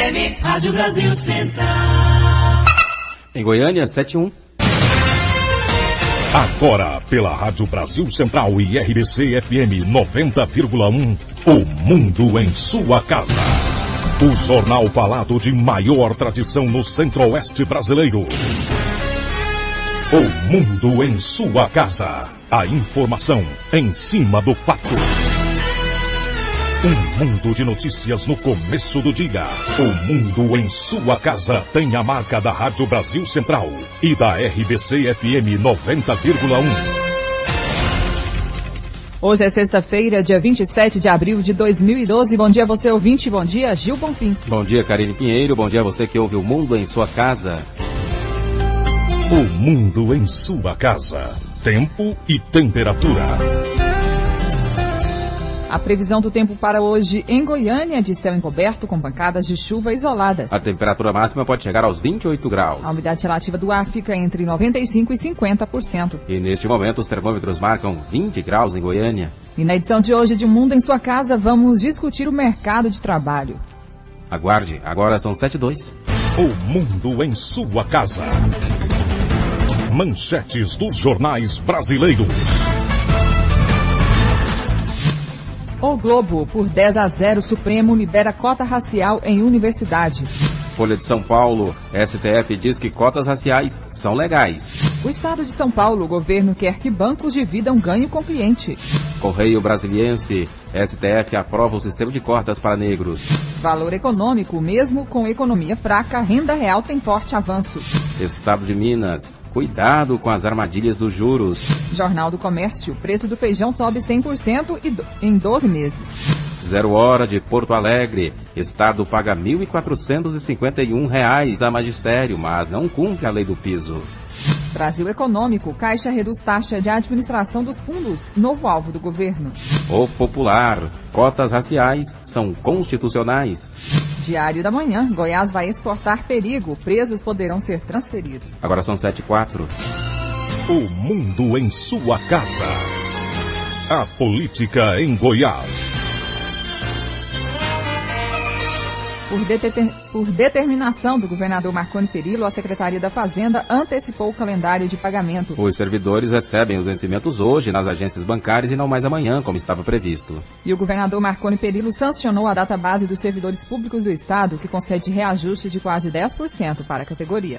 FM, Rádio Brasil Central. Em Goiânia, 7-1. Agora, pela Rádio Brasil Central e RBC FM 90,1, o Mundo em sua casa. O jornal falado de maior tradição no Centro-Oeste brasileiro. O Mundo em sua casa. A informação em cima do fato. Um mundo de notícias no começo do dia. O Mundo em sua casa tem a marca da Rádio Brasil Central e da RBC FM 90,1. Hoje é sexta-feira, dia 27 de abril de 2012. Bom dia, você ouvinte. Bom dia, Gil Bonfim. Bom dia, Karine Pinheiro. Bom dia a você que ouve o Mundo em sua casa. O Mundo em sua casa. Tempo e temperatura. A previsão do tempo para hoje em Goiânia é de céu encoberto com pancadas de chuva isoladas. A temperatura máxima pode chegar aos 28 graus. A umidade relativa do ar fica entre 95% e 50%. E neste momento os termômetros marcam 20 graus em Goiânia. E na edição de hoje de Mundo em sua casa, vamos discutir o mercado de trabalho. Aguarde, agora são 7:02. O Mundo em sua casa. Manchetes dos jornais brasileiros. O Globo, por 10-0, Supremo libera cota racial em universidade. Folha de São Paulo, STF diz que cotas raciais são legais. O estado de São Paulo, o governo quer que bancos dividam ganho com cliente. Correio Brasiliense, STF aprova o sistema de cotas para negros. Valor econômico, mesmo com economia fraca, a renda real tem forte avanço. Estado de Minas, cuidado com as armadilhas dos juros. Jornal do Comércio, o preço do feijão sobe 100% em 12 meses. 0 hora de Porto Alegre, Estado paga R$ 1.451 a magistério, mas não cumpre a lei do piso. Brasil Econômico, Caixa reduz taxa de administração dos fundos, novo alvo do governo. O Popular, cotas raciais são constitucionais. Diário da Manhã, Goiás vai exportar perigo, presos poderão ser transferidos. Agora são 7:04. O Mundo em sua casa. A política em Goiás. Por determinação do governador Marconi Perillo, a Secretaria da Fazenda antecipou o calendário de pagamento. Os servidores recebem os vencimentos hoje nas agências bancárias e não mais amanhã, como estava previsto. E o governador Marconi Perillo sancionou a database dos servidores públicos do Estado, que concede reajuste de quase 10% para a categoria.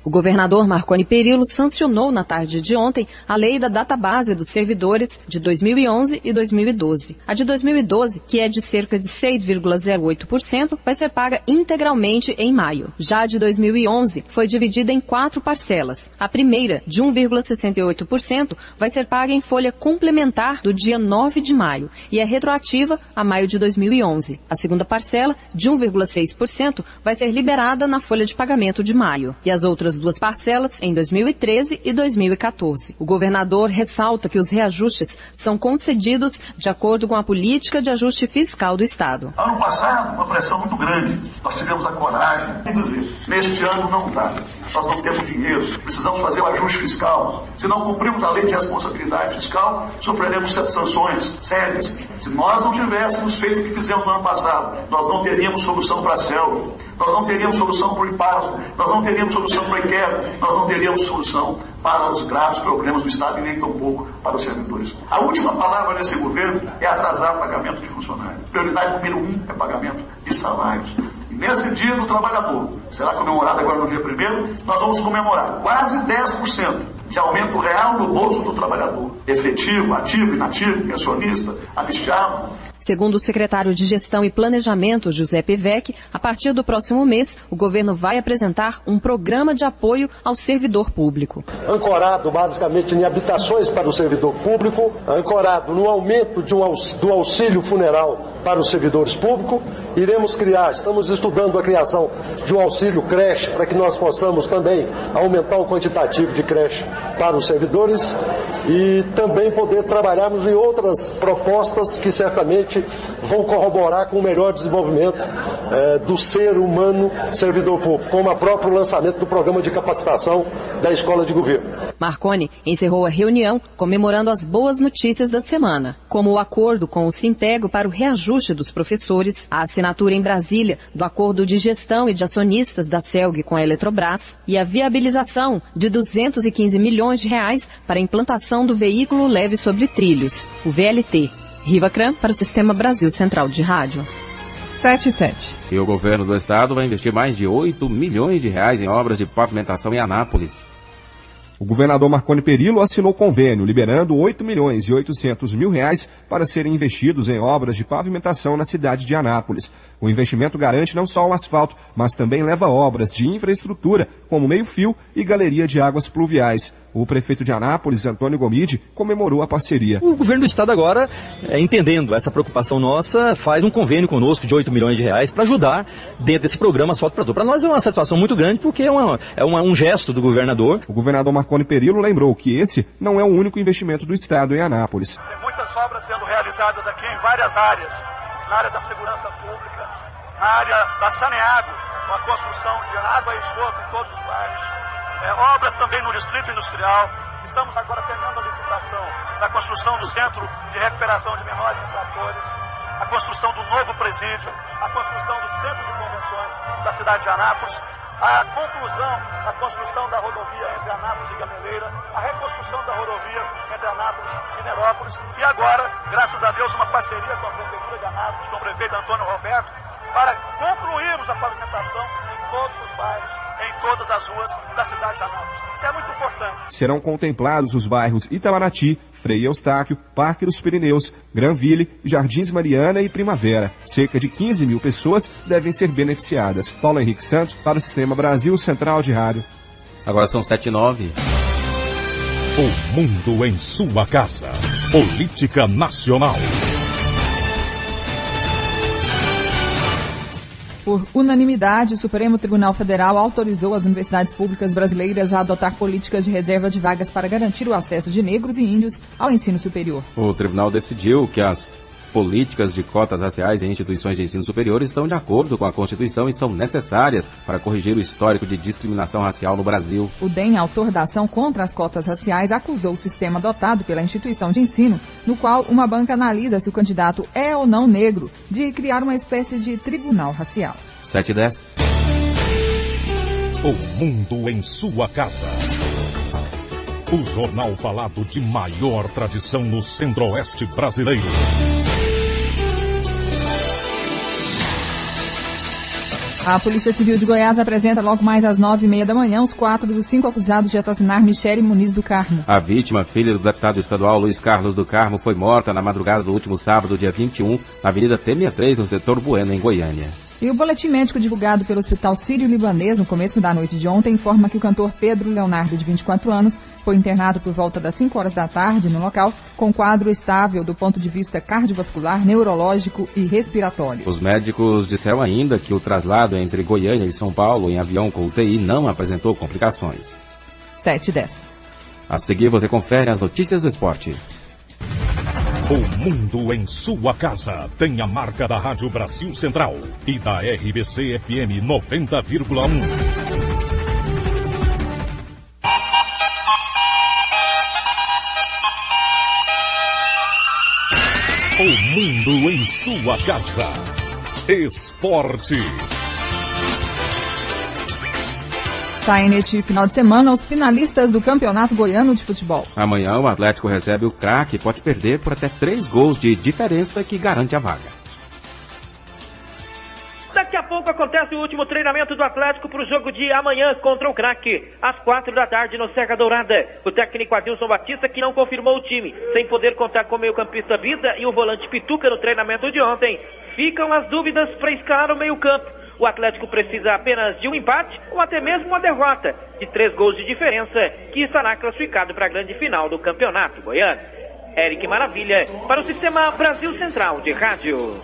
O governador Marconi Perillo sancionou na tarde de ontem a lei da database dos servidores de 2011 e 2012. A de 2012, que é de cerca de 6,08%, vai ser paga integralmente em maio. Já a de 2011 foi dividida em 4 parcelas. A primeira, de 1,68%, vai ser paga em folha complementar do dia 9 de maio e é retroativa a maio de 2011. A segunda parcela, de 1,6%, vai ser liberada na folha de pagamento de maio. E as outras 2 parcelas em 2013 e 2014. O governador ressalta que os reajustes são concedidos de acordo com a política de ajuste fiscal do Estado. Ano passado, uma pressão muito grande. Nós tivemos a coragem de dizer, neste ano não dá. Nós não temos dinheiro, precisamos fazer o ajuste fiscal. Se não cumprirmos a lei de responsabilidade fiscal, sofreremos sanções sérias. Se nós não tivéssemos feito o que fizemos no ano passado, nós não teríamos solução para a selva, nós não teríamos solução para o IPASO, nós não teríamos solução para o IQER, nós não teríamos solução para os graves problemas do Estado e nem tampouco para os servidores. A última palavra desse governo é atrasar o pagamento de funcionários. Prioridade número 1 é pagamento de salários. Nesse dia do trabalhador, será comemorado agora no dia 1º, nós vamos comemorar quase 10% de aumento real no bolso do trabalhador. Efetivo, ativo, inativo, pensionista, anistiado. Segundo o secretário de Gestão e Planejamento, José Pevec, a partir do próximo mês, o governo vai apresentar um programa de apoio ao servidor público. Ancorado basicamente em habitações para o servidor público, ancorado no aumento do auxílio funeral para os servidores públicos, estamos estudando a criação de um auxílio creche para que nós possamos também aumentar o quantitativo de creche para os servidores e também poder trabalharmos em outras propostas que certamente vão corroborar com o melhor desenvolvimento do ser humano servidor público, como o próprio lançamento do programa de capacitação da Escola de Governo. Marconi encerrou a reunião comemorando as boas notícias da semana, como o acordo com o Sintego para o reajuste dos professores, a assinatura em Brasília do acordo de gestão e de acionistas da CELG com a Eletrobras e a viabilização de 215 milhões de reais para a implantação do veículo leve sobre trilhos, o VLT. Riva Cram para o Sistema Brasil Central de Rádio. 7:07. E o governo do estado vai investir mais de 8 milhões de reais em obras de pavimentação em Anápolis. O governador Marconi Perillo assinou convênio liberando 8 milhões e 800 mil reais para serem investidos em obras de pavimentação na cidade de Anápolis. O investimento garante não só o asfalto, mas também leva obras de infraestrutura, como meio-fio e galeria de águas pluviais. O prefeito de Anápolis, Antônio Gomide, comemorou a parceria. O governo do estado agora, entendendo essa preocupação nossa, faz um convênio conosco de 8 milhões de reais para ajudar dentro desse programa Asfalto para Todos. Para nós é uma satisfação muito grande porque é um gesto do governador. O governador Marconi Perillo lembrou que esse não é o único investimento do estado em Anápolis. Tem muitas obras sendo realizadas aqui em várias áreas, na área da segurança pública, na área da Saneago, com a construção de água e esgoto em todos os bairros. Obras também no Distrito Industrial. Estamos agora terminando a licitação da construção do Centro de Recuperação de Menores Infratores, a construção do novo presídio, a construção do Centro de Convenções da cidade de Anápolis, a conclusão da construção da rodovia entre Anápolis e Gameleira, a reconstrução da rodovia entre Anápolis e Nerópolis e agora, graças a Deus, uma parceria com a Prefeitura de Anápolis, com o prefeito Antônio Roberto, para concluirmos a pavimentação em todos os bairros, em todas as ruas da cidade de Anápolis. Isso é muito importante. Serão contemplados os bairros Itamaraty, Frei Eustáquio, Parque dos Pirineus, Granville, Jardins Mariana e Primavera. Cerca de 15 mil pessoas devem ser beneficiadas. Paulo Henrique Santos para o Sistema Brasil Central de Rádio. Agora são 7:09. O mundo em sua casa. Política nacional. Por unanimidade, o Supremo Tribunal Federal autorizou as universidades públicas brasileiras a adotar políticas de reserva de vagas para garantir o acesso de negros e índios ao ensino superior. O tribunal decidiu que as políticas de cotas raciais em instituições de ensino superior estão de acordo com a Constituição e são necessárias para corrigir o histórico de discriminação racial no Brasil. O DEM, autor da ação contra as cotas raciais, acusou o sistema adotado pela instituição de ensino, no qual uma banca analisa se o candidato é ou não negro, de criar uma espécie de tribunal racial. 7:10. O mundo em sua casa. O jornal falado de maior tradição no Centro-Oeste brasileiro. A Polícia Civil de Goiás apresenta logo mais às 9h30 da manhã os 4 dos 5 acusados de assassinar Michele Muniz do Carmo. A vítima, filha do deputado estadual Luiz Carlos do Carmo, foi morta na madrugada do último sábado, dia 21, na Avenida T63, no setor Bueno, em Goiânia. E o boletim médico divulgado pelo Hospital Sírio-Libanês no começo da noite de ontem informa que o cantor Pedro Leonardo, de 24 anos, foi internado por volta das 5 horas da tarde no local, com quadro estável do ponto de vista cardiovascular, neurológico e respiratório. Os médicos disseram ainda que o traslado entre Goiânia e São Paulo em avião com UTI não apresentou complicações. 7:10. A seguir você confere as notícias do esporte. O mundo em sua casa tem a marca da Rádio Brasil Central e da RBC FM 90,1. O mundo em sua casa. Esporte. Saem neste final de semana os finalistas do Campeonato Goiano de Futebol. Amanhã o Atlético recebe o Craque e pode perder por até 3 gols de diferença que garante a vaga. Daqui a pouco acontece o último treinamento do Atlético para o jogo de amanhã contra o Craque, às 4 da tarde no Serra Dourada. O técnico Adilson Batista, que não confirmou o time, sem poder contar com o meio-campista Vida e o volante Pituca no treinamento de ontem, ficam as dúvidas para escalar o meio-campo. O Atlético precisa apenas de um empate ou até mesmo uma derrota de 3 gols de diferença, que estará classificado para a grande final do Campeonato Goiano. Eric Maravilha, para o Sistema Brasil Central de Rádio.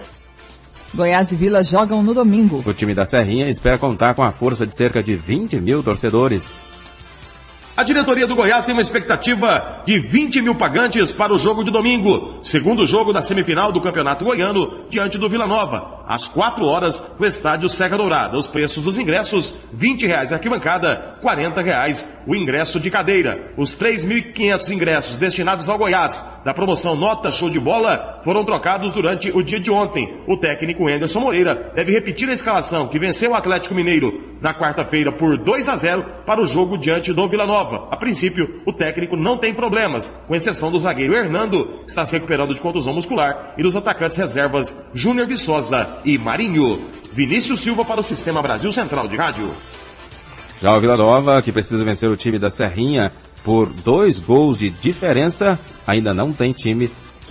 Goiás e Vila jogam no domingo. O time da Serrinha espera contar com a força de cerca de 20 mil torcedores. A diretoria do Goiás tem uma expectativa de 20 mil pagantes para o jogo de domingo, segundo jogo da semifinal do Campeonato Goiano, diante do Vila Nova, às 4 horas, no estádio Serra Dourada. Os preços dos ingressos, R$20 a arquibancada, R$40 o ingresso de cadeira. Os 3.500 ingressos destinados ao Goiás, da promoção Nota Show de Bola, foram trocados durante o dia de ontem. O técnico Anderson Moreira deve repetir a escalação que venceu o Atlético Mineiro na quarta-feira por 2-0 para o jogo diante do Vila Nova. A princípio, o técnico não tem problemas, com exceção do zagueiro Hernando, que está se recuperando de contusão muscular, e dos atacantes reservas Júnior Viçosa e Marinho. Vinícius Silva para o Sistema Brasil Central de Rádio. Já o Vila Nova, que precisa vencer o time da Serrinha por 2 gols de diferença, ainda não tem time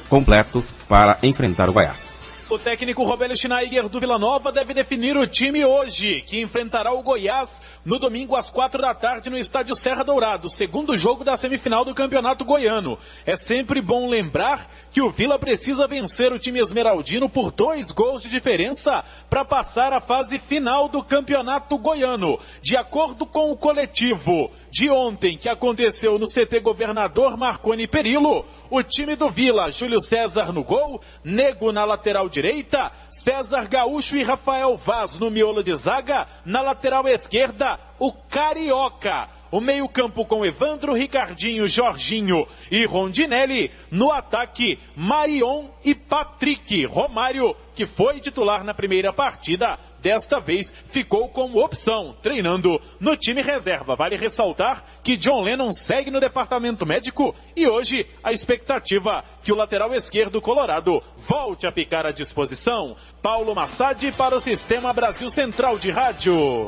completo para enfrentar o Goiás. O técnico Robélio Schneider do Vila Nova deve definir o time hoje, que enfrentará o Goiás no domingo às 4 da tarde no estádio Serra Dourada, segundo jogo da semifinal do Campeonato Goiano. É sempre bom lembrar que o Vila precisa vencer o time esmeraldino por 2 gols de diferença para passar à fase final do Campeonato Goiano. De acordo com o coletivo de ontem, que aconteceu no CT Governador Marconi Perillo, o time do Vila, Júlio César no gol, Nego na lateral direita, César Gaúcho e Rafael Vaz no miolo de zaga, na lateral esquerda, o Carioca. O meio-campo com Evandro, Ricardinho, Jorginho e Rondinelli. No ataque, Marion e Patrick. Romário, que foi titular na primeira partida, desta vez ficou como opção, treinando no time reserva. Vale ressaltar que John Lennon segue no departamento médico e hoje a expectativa que o lateral esquerdo colorado volte a ficar à disposição. Paulo Massad para o Sistema Brasil Central de Rádio.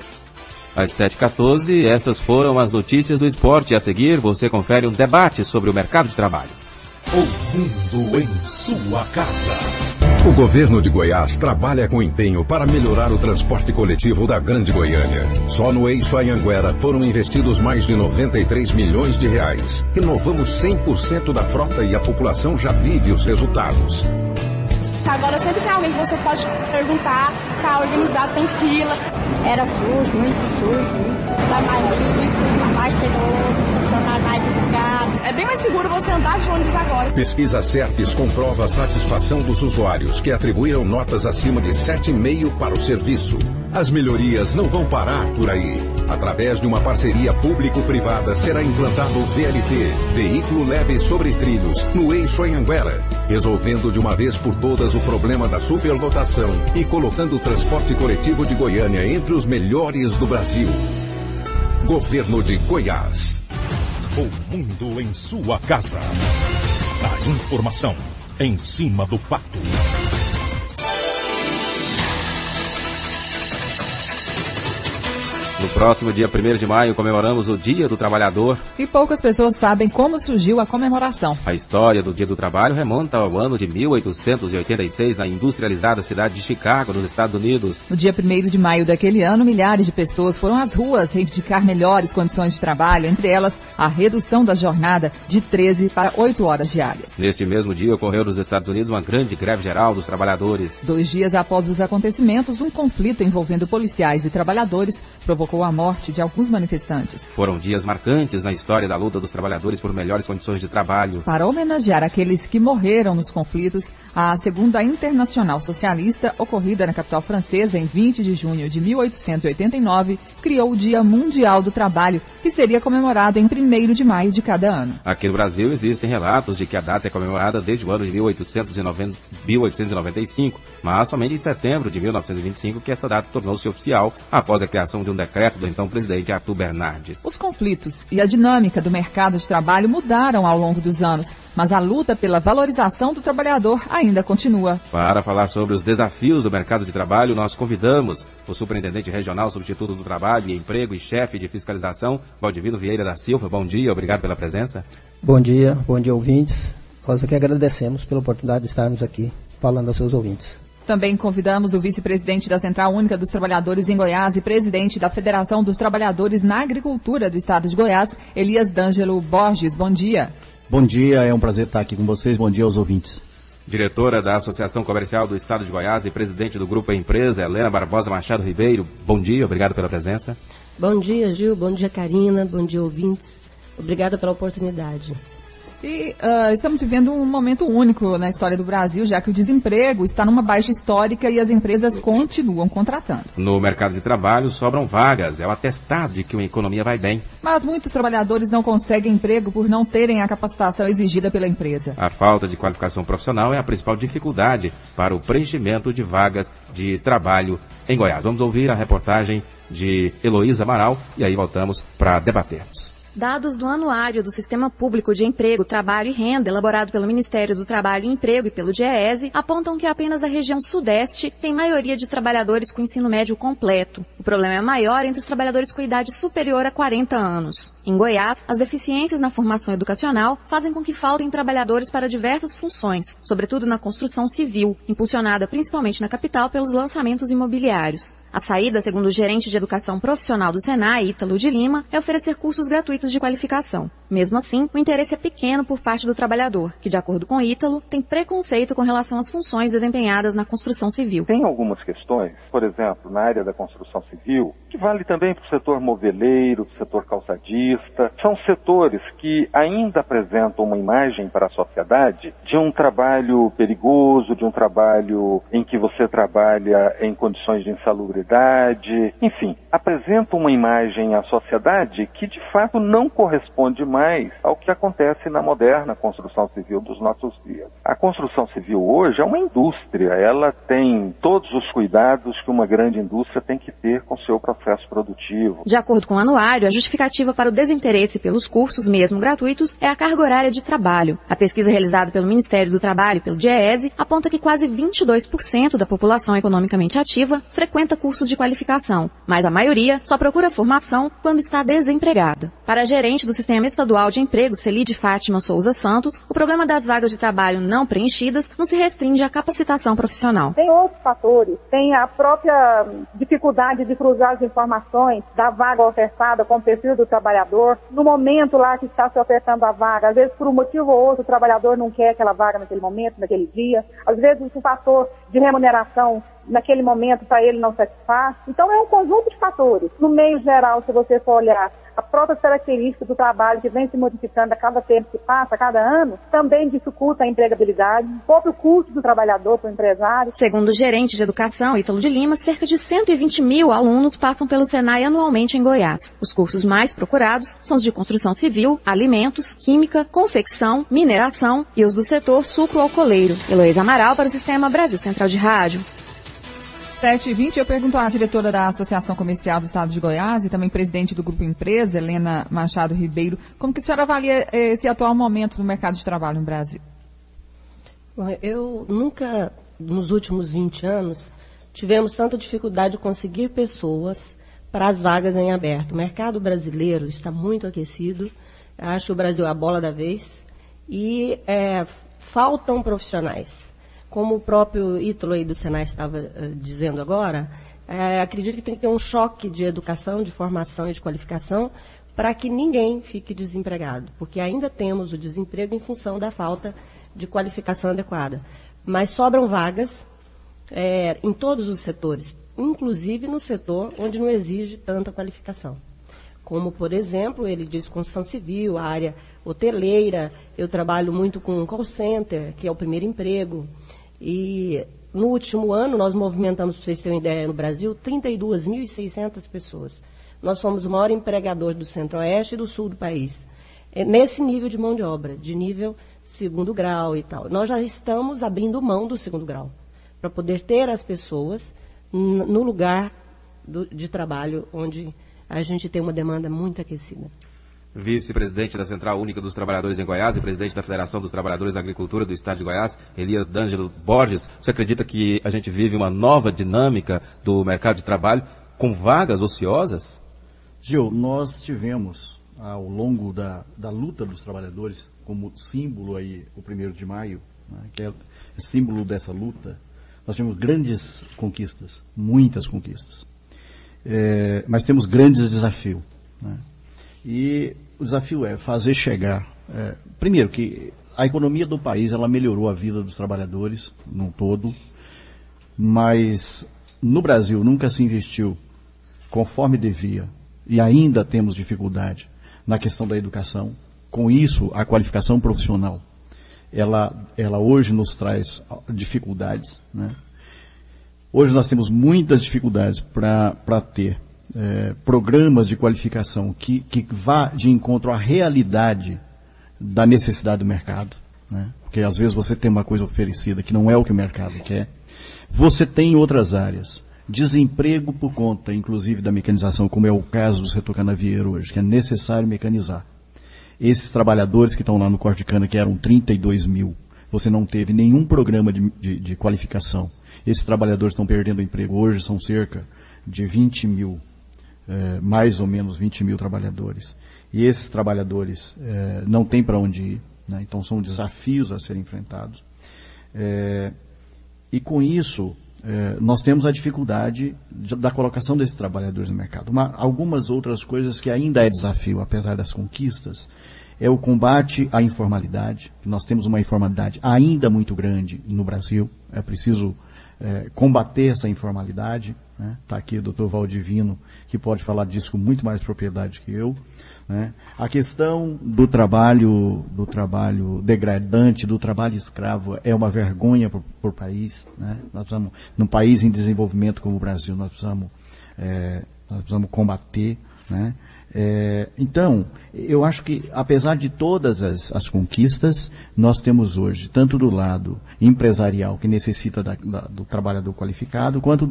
Às 7h14, essas foram as notícias do esporte. A seguir, você confere um debate sobre o mercado de trabalho. O mundo em sua casa. O governo de Goiás trabalha com empenho para melhorar o transporte coletivo da Grande Goiânia. Só no eixo Anhanguera foram investidos mais de 93 milhões de reais. Renovamos 100% da frota e a população já vive os resultados. Agora sempre tem alguém que você pode perguntar, tá organizado, tem fila. Era sujo, muito sujo, tá mais limpo, tá mais cheiroso, funcionário mais educado. É bem mais seguro você andar de ônibus agora. Pesquisa Serpes comprova a satisfação dos usuários que atribuíram notas acima de 7,5 para o serviço. As melhorias não vão parar por aí. Através de uma parceria público-privada será implantado o VLT, Veículo Leve sobre Trilhos, no eixo Anhanguera, resolvendo de uma vez por todas o problema da superlotação e colocando o transporte coletivo de Goiânia entre os melhores do Brasil. Governo de Goiás. O mundo em sua casa. A informação em cima do fato. No próximo dia 1º de maio, comemoramos o Dia do Trabalhador. E poucas pessoas sabem como surgiu a comemoração. A história do Dia do Trabalho remonta ao ano de 1886, na industrializada cidade de Chicago, nos Estados Unidos. No dia 1º de maio daquele ano, milhares de pessoas foram às ruas reivindicar melhores condições de trabalho, entre elas a redução da jornada de 13 para 8 horas diárias. Neste mesmo dia, ocorreu nos Estados Unidos uma grande greve geral dos trabalhadores. 2 dias após os acontecimentos, um conflito envolvendo policiais e trabalhadores provocou a morte de alguns manifestantes. Foram dias marcantes na história da luta dos trabalhadores por melhores condições de trabalho. Para homenagear aqueles que morreram nos conflitos, a Segunda Internacional Socialista, ocorrida na capital francesa em 20 de junho de 1889, criou o Dia Mundial do Trabalho, que seria comemorado em 1º de maio de cada ano. Aqui no Brasil existem relatos de que a data é comemorada desde o ano de 1895, mas somente em setembro de 1925 que esta data tornou-se oficial após a criação de um decreto do então presidente Arthur Bernardes. Os conflitos e a dinâmica do mercado de trabalho mudaram ao longo dos anos, mas a luta pela valorização do trabalhador ainda continua. Para falar sobre os desafios do mercado de trabalho, nós convidamos o superintendente regional substituto do Trabalho e Emprego e chefe de fiscalização, Valdivino Vieira da Silva. Bom dia, obrigado pela presença. Bom dia ouvintes. Nós aqui agradecemos pela oportunidade de estarmos aqui falando aos seus ouvintes. Também convidamos o vice-presidente da Central Única dos Trabalhadores em Goiás e presidente da Federação dos Trabalhadores na Agricultura do Estado de Goiás, Elias D'Angelo Borges. Bom dia. Bom dia, é um prazer estar aqui com vocês. Bom dia aos ouvintes. Diretora da Associação Comercial do Estado de Goiás e presidente do Grupo Empresa, Helena Barbosa Machado Ribeiro. Bom dia, obrigado pela presença. Bom dia, Gil. Bom dia, Karina. Bom dia, ouvintes. Obrigada pela oportunidade. E estamos vivendo um momento único na história do Brasil, já que o desemprego está numa baixa histórica e as empresas continuam contratando. No mercado de trabalho sobram vagas, é o atestado de que a economia vai bem. Mas muitos trabalhadores não conseguem emprego por não terem a capacitação exigida pela empresa. A falta de qualificação profissional é a principal dificuldade para o preenchimento de vagas de trabalho em Goiás. Vamos ouvir a reportagem de Heloísa Amaral e aí voltamos para debatermos. Dados do Anuário do Sistema Público de Emprego, Trabalho e Renda, elaborado pelo Ministério do Trabalho e Emprego e pelo DIEESE, apontam que apenas a região Sudeste tem maioria de trabalhadores com ensino médio completo. O problema é maior entre os trabalhadores com idade superior a 40 anos. Em Goiás, as deficiências na formação educacional fazem com que faltem trabalhadores para diversas funções, sobretudo na construção civil, impulsionada principalmente na capital pelos lançamentos imobiliários. A saída, segundo o gerente de educação profissional do Senai, Ítalo de Lima, é oferecer cursos gratuitos de qualificação. Mesmo assim, o interesse é pequeno por parte do trabalhador, que, de acordo com Ítalo, tem preconceito com relação às funções desempenhadas na construção civil. Tem algumas questões, por exemplo, na área da construção civil, que vale também para o setor moveleiro, para o setor calçadista. São setores que ainda apresentam uma imagem para a sociedade de um trabalho perigoso, de um trabalho em que você trabalha em condições de insalubridade, enfim, apresentam uma imagem à sociedade que de fato não corresponde mais ao que acontece na moderna construção civil dos nossos dias. A construção civil hoje é uma indústria, ela tem todos os cuidados que uma grande indústria tem que ter com seu processo produtivo. De acordo com o anuário, a justificativa para o desinteresse pelos cursos, mesmo gratuitos, é a carga horária de trabalho. A pesquisa realizada pelo Ministério do Trabalho e pelo DIEESE aponta que quase 22% da população economicamente ativa frequenta cursos de qualificação, mas a maioria só procura formação quando está desempregada. Para a gerente do Sistema Estadual de Emprego, Celide Fátima Souza Santos, o problema das vagas de trabalho não preenchidas não se restringe à capacitação profissional. Tem outros fatores, tem a própria dificuldade de cruzar as informações da vaga ofertada com o perfil do trabalhador. No momento lá que está se ofertando a vaga, às vezes por um motivo ou outro o trabalhador não quer aquela vaga naquele momento, naquele dia. Às vezes o fator de remuneração naquele momento para ele não satisfaz. Então é um conjunto de fatores. No meio geral, se você for olhar a própria característica do trabalho que vem se modificando a cada tempo que passa, a cada ano, também dificulta a empregabilidade, o próprio custo do trabalhador para o empresário. Segundo o gerente de educação, Ítalo de Lima, cerca de 120 mil alunos passam pelo Senai anualmente em Goiás. Os cursos mais procurados são os de construção civil, alimentos, química, confecção, mineração e os do setor sucro-alcooleiro. Heloísa Amaral para o Sistema Brasil Central de Rádio. 7h20, eu pergunto à diretora da Associação Comercial do Estado de Goiás e também presidente do Grupo Empresa, Helena Machado Ribeiro, como que a senhora avalia esse atual momento no mercado de trabalho no Brasil? Eu nunca, nos últimos 20 anos, tivemos tanta dificuldade de conseguir pessoas para as vagas em aberto. O mercado brasileiro está muito aquecido, acho que o Brasil é a bola da vez, e faltam profissionais. Como o próprio Ítalo aí do Senai estava dizendo agora, acredito que tem que ter um choque de educação, de formação e de qualificação para que ninguém fique desempregado, porque ainda temos o desemprego em função da falta de qualificação adequada. Mas sobram vagas em todos os setores, inclusive no setor onde não exige tanta qualificação. Como, por exemplo, ele diz construção civil, a área hoteleira, eu trabalho muito com call center, que é o primeiro emprego. E no último ano nós movimentamos, para vocês terem uma ideia, no Brasil, 32.600 pessoas. Nós somos o maior empregador do centro-oeste e do sul do país. Nesse nível de mão de obra, de nível segundo grau e tal. Nós já estamos abrindo mão do segundo grau, para poder ter as pessoas no lugar de trabalho onde a gente tem uma demanda muito aquecida. Vice-presidente da Central Única dos Trabalhadores em Goiás e presidente da Federação dos Trabalhadores da Agricultura do Estado de Goiás, Elias D'Angelo Borges, você acredita que a gente vive uma nova dinâmica do mercado de trabalho com vagas ociosas? Gil, nós tivemos, ao longo da luta dos trabalhadores, como símbolo aí, o 1º de maio, né, que é símbolo dessa luta, nós tivemos grandes conquistas, muitas conquistas. Mas temos grandes desafios, né? E o desafio é fazer chegar, primeiro, que a economia do país ela melhorou a vida dos trabalhadores no todo, mas no Brasil nunca se investiu conforme devia, e ainda temos dificuldade na questão da educação. Com isso, a qualificação profissional, ela hoje nos traz dificuldades, né? Hoje nós temos muitas dificuldades para ter programas de qualificação que vá de encontro à realidade da necessidade do mercado, né? Porque às vezes você tem uma coisa oferecida que não é o que o mercado quer. Você tem outras áreas, desemprego por conta, inclusive, da mecanização, como é o caso do setor canavieiro hoje, que é necessário mecanizar. Esses trabalhadores que estão lá no corte de cana, que eram 32 mil, você não teve nenhum programa de qualificação. Esses trabalhadores estão perdendo emprego. Hoje são cerca de 20 mil, mais ou menos 20 mil trabalhadores. E esses trabalhadores não têm para onde ir, né? Então são desafios a serem enfrentados. E com isso, nós temos a dificuldade da colocação desses trabalhadores no mercado. Algumas outras coisas que ainda é desafio, apesar das conquistas, é o combate à informalidade. Nós temos uma informalidade ainda muito grande no Brasil. É preciso combater essa informalidade, né? Está aqui o Dr. Valdivino, que pode falar disso com muito mais propriedade que eu, né? A questão do trabalho degradante, do trabalho escravo, é uma vergonha para o país, né? Nós precisamos, num país em desenvolvimento como o Brasil, nós precisamos combater, né? Então, eu acho que, apesar de todas as conquistas, nós temos hoje, tanto do lado empresarial, que necessita do trabalhador qualificado, quanto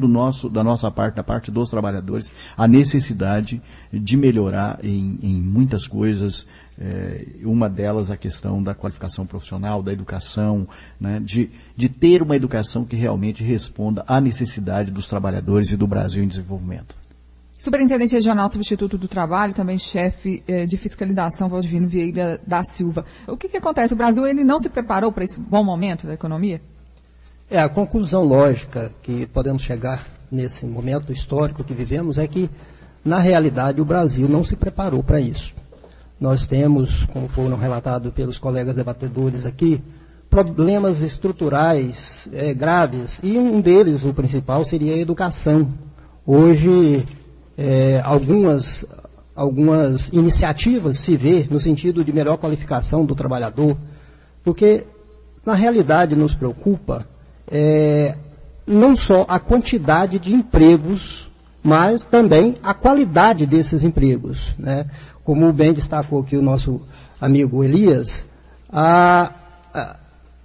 da nossa parte, da parte dos trabalhadores, a necessidade de melhorar em muitas coisas, uma delas a questão da qualificação profissional, da educação, né, de ter uma educação que realmente responda à necessidade dos trabalhadores e do Brasil em desenvolvimento. Superintendente Regional Substituto do Trabalho, também chefe de fiscalização, Valdivino Vieira da Silva. O que acontece? O Brasil ele não se preparou para esse bom momento da economia? A conclusão lógica que podemos chegar nesse momento histórico que vivemos é que, na realidade, o Brasil não se preparou para isso. Nós temos, como foram relatados pelos colegas debatedores aqui, problemas estruturais graves, e um deles, o principal, seria a educação. Hoje, algumas iniciativas se vê no sentido de melhor qualificação do trabalhador, porque na realidade nos preocupa não só a quantidade de empregos, mas também a qualidade desses empregos, né? Como bem destacou aqui o nosso amigo Elias,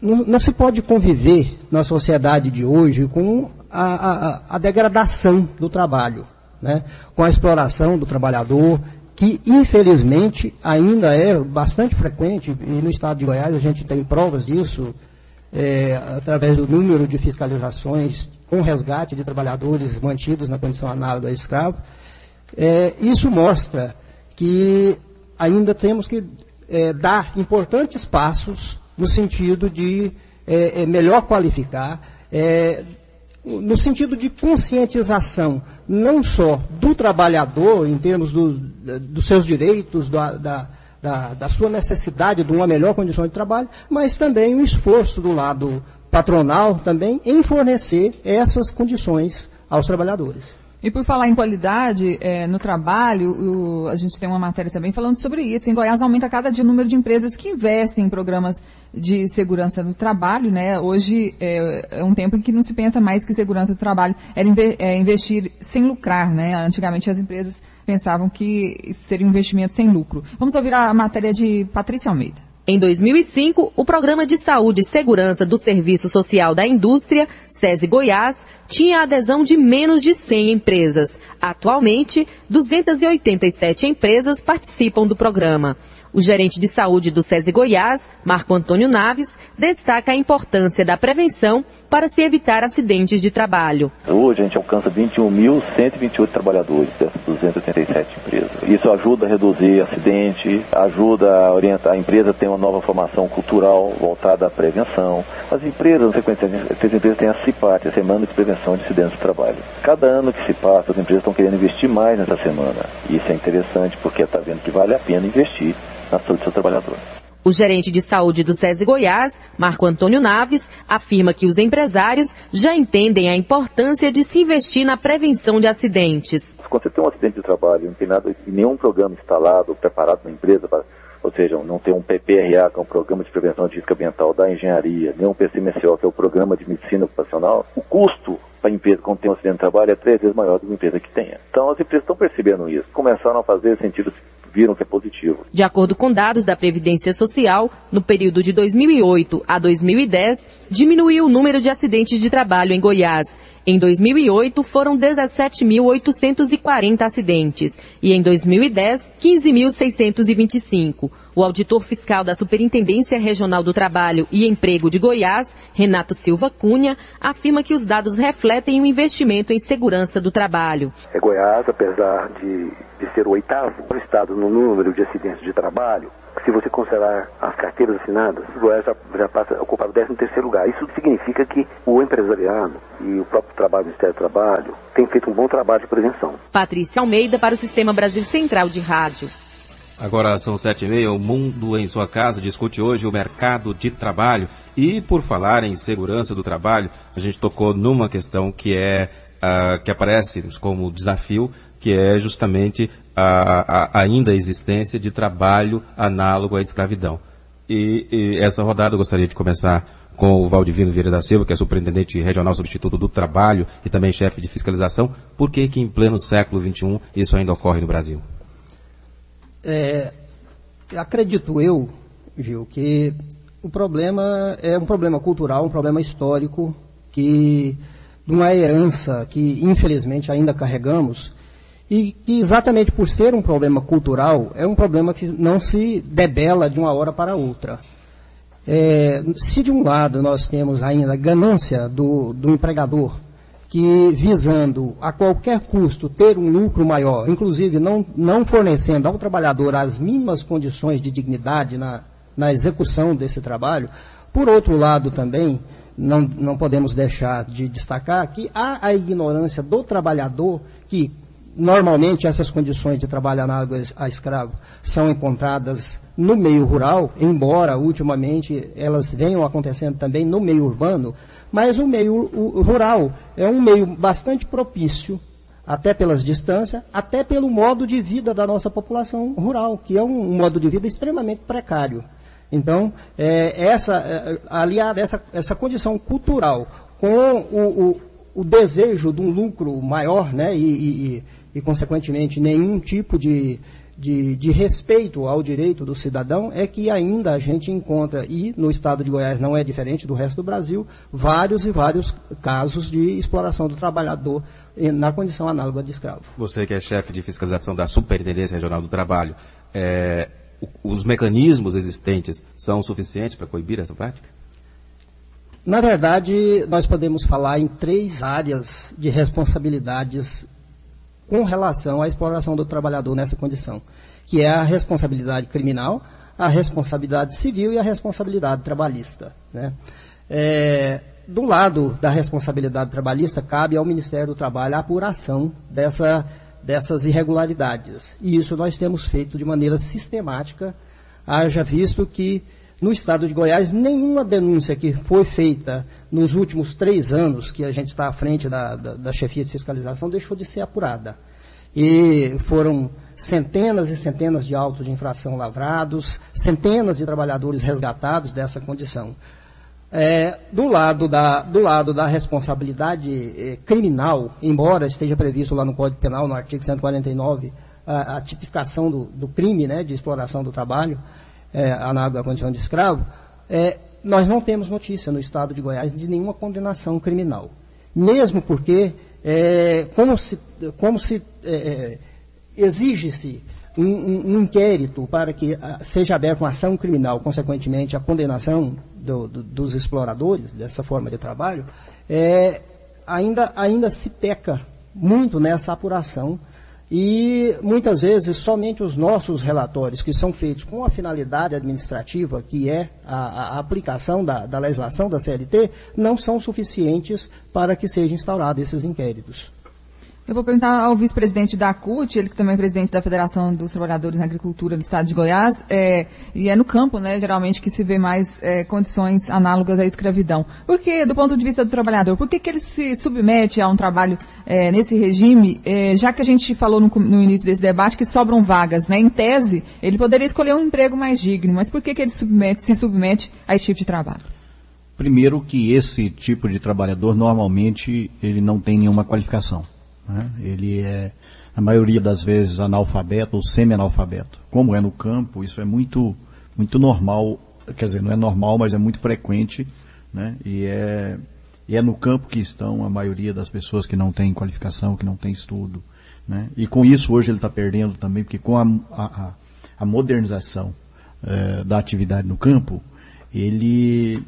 não se pode conviver na sociedade de hoje com a degradação do trabalho, né? Com a exploração do trabalhador, que infelizmente ainda é bastante frequente, e no estado de Goiás a gente tem provas disso, através do número de fiscalizações com resgate de trabalhadores mantidos na condição análoga a escravo. Isso mostra que ainda temos que dar importantes passos no sentido de melhor qualificar, no sentido de conscientização, não só do trabalhador, em termos dos seus direitos, da sua necessidade de uma melhor condição de trabalho, mas também um esforço do lado patronal também em fornecer essas condições aos trabalhadores. E por falar em qualidade no trabalho, a gente tem uma matéria também falando sobre isso. Em Goiás aumenta cada dia o número de empresas que investem em programas de segurança do trabalho, né? Hoje é um tempo em que não se pensa mais que segurança do trabalho era investir sem lucrar, né? Antigamente as empresas pensavam que seria um investimento sem lucro. Vamos ouvir a matéria de Patrícia Almeida. Em 2005, o Programa de Saúde e Segurança do Serviço Social da Indústria, SESI Goiás, tinha a adesão de menos de 100 empresas. Atualmente, 287 empresas participam do programa. O gerente de saúde do SESI Goiás, Marco Antônio Naves, destaca a importância da prevenção para se evitar acidentes de trabalho. Hoje a gente alcança 21.128 trabalhadores dessas 287 empresas. Isso ajuda a reduzir acidente, ajuda a orientar a empresa a ter uma nova formação cultural voltada à prevenção. As empresas, na sequência, essas empresas têm a CIPAT, a Semana de Prevenção de Acidentes de Trabalho. Cada ano que se passa, as empresas estão querendo investir mais nessa semana. Isso é interessante porque está vendo que vale a pena investir na saúde do seu trabalhador. O gerente de saúde do SESI Goiás, Marco Antônio Naves, afirma que os empresários já entendem a importância de se investir na prevenção de acidentes. Quando você tem um acidente de trabalho, não tem nada, nenhum programa instalado, preparado na empresa, ou seja, não tem um PPRA, que é um programa de prevenção de risco ambiental da engenharia, nem um PCMCO, que é o programa de medicina ocupacional, o custo para a empresa quando tem um acidente de trabalho é 3 vezes maior do que uma empresa que tenha. Então as empresas estão percebendo isso, começaram a fazer sentido, viram que é positivo. De acordo com dados da Previdência Social, no período de 2008 a 2010, diminuiu o número de acidentes de trabalho em Goiás. Em 2008, foram 17.840 acidentes e em 2010, 15.625. O auditor fiscal da Superintendência Regional do Trabalho e Emprego de Goiás, Renato Silva Cunha, afirma que os dados refletem um investimento em segurança do trabalho. Goiás, apesar de ser o 8º estado no número de acidentes de trabalho, se você considerar as carteiras assinadas, Goiás já passa a ocupar o 13º lugar. Isso significa que o empresariado e o próprio trabalho, o Ministério do Trabalho, tem feito um bom trabalho de prevenção. Patrícia Almeida para o Sistema Brasil Central de Rádio. Agora são 7h30, o Mundo em Sua Casa discute hoje o mercado de trabalho. E por falar em segurança do trabalho, a gente tocou numa questão que que aparece como desafio, que é justamente ainda a existência de trabalho análogo à escravidão. E essa rodada eu gostaria de começar com o Valdivino Vieira da Silva, que é superintendente regional substituto do trabalho e também chefe de fiscalização. Por que em pleno século XXI isso ainda ocorre no Brasil? Acredito eu, Gil, que o problema é um problema cultural, um problema histórico, de uma herança que infelizmente ainda carregamos, e que exatamente por ser um problema cultural, é um problema que não se debela de uma hora para outra. Se de um lado nós temos ainda a ganância do empregador, que visando a qualquer custo ter um lucro maior, inclusive não fornecendo ao trabalhador as mínimas condições de dignidade na execução desse trabalho, por outro lado também, não podemos deixar de destacar que há a ignorância do trabalhador, que normalmente essas condições de trabalho análogo a escravo são encontradas no meio rural, embora ultimamente elas venham acontecendo também no meio urbano, mas o meio rural é um meio bastante propício, até pelas distâncias, até pelo modo de vida da nossa população rural, que é um modo de vida extremamente precário. Então, aliada essa condição cultural com o desejo de um lucro maior, né, e consequentemente, nenhum tipo de respeito ao direito do cidadão, é que ainda a gente encontra, e no estado de Goiás não é diferente do resto do Brasil, vários e vários casos de exploração do trabalhador na condição análoga de escravo. Você que é chefe de fiscalização da Superintendência Regional do Trabalho, os mecanismos existentes são suficientes para coibir essa prática? Na verdade, nós podemos falar em 3 áreas de responsabilidades com relação à exploração do trabalhador nessa condição, que é a responsabilidade criminal, a responsabilidade civil e a responsabilidade trabalhista, né? Do lado da responsabilidade trabalhista, cabe ao Ministério do Trabalho a apuração dessas irregularidades. E isso nós temos feito de maneira sistemática, haja visto que no estado de Goiás, nenhuma denúncia que foi feita nos últimos 3 anos, que a gente está à frente da chefia de fiscalização, deixou de ser apurada. E foram centenas e centenas de autos de infração lavrados, centenas de trabalhadores resgatados dessa condição. Do lado da responsabilidade criminal, embora esteja previsto lá no Código Penal, no artigo 149, a tipificação do crime, né, de exploração do trabalho, análogo à condição de escravo, nós não temos notícia no estado de Goiás de nenhuma condenação criminal. Mesmo porque, como se exige-se um inquérito para que seja aberta uma ação criminal, consequentemente a condenação dos exploradores dessa forma de trabalho, ainda se peca muito nessa apuração. E, muitas vezes, somente os nossos relatórios, que são feitos com a finalidade administrativa, que é a aplicação da legislação da CLT, não são suficientes para que sejam instaurados esses inquéritos. Eu vou perguntar ao vice-presidente da CUT, ele que também é presidente da Federação dos Trabalhadores na Agricultura do Estado de Goiás, e é no campo, né, geralmente, que se vê mais condições análogas à escravidão. Por que, do ponto de vista do trabalhador, por que ele se submete a um trabalho nesse regime, já que a gente falou no início desse debate que sobram vagas, né? Em tese, ele poderia escolher um emprego mais digno, mas por que ele se submete a esse tipo de trabalho? Primeiro que esse tipo de trabalhador, normalmente, ele não tem nenhuma qualificação. Ele é, na maioria das vezes, analfabeto ou semi-analfabeto. Como é no campo, isso é muito, muito normal, quer dizer, não é normal, mas é muito frequente, né? E é no campo que estão a maioria das pessoas que não têm qualificação, que não têm estudo, né? E com isso, hoje ele está perdendo também, porque com a modernização da atividade no campo, ele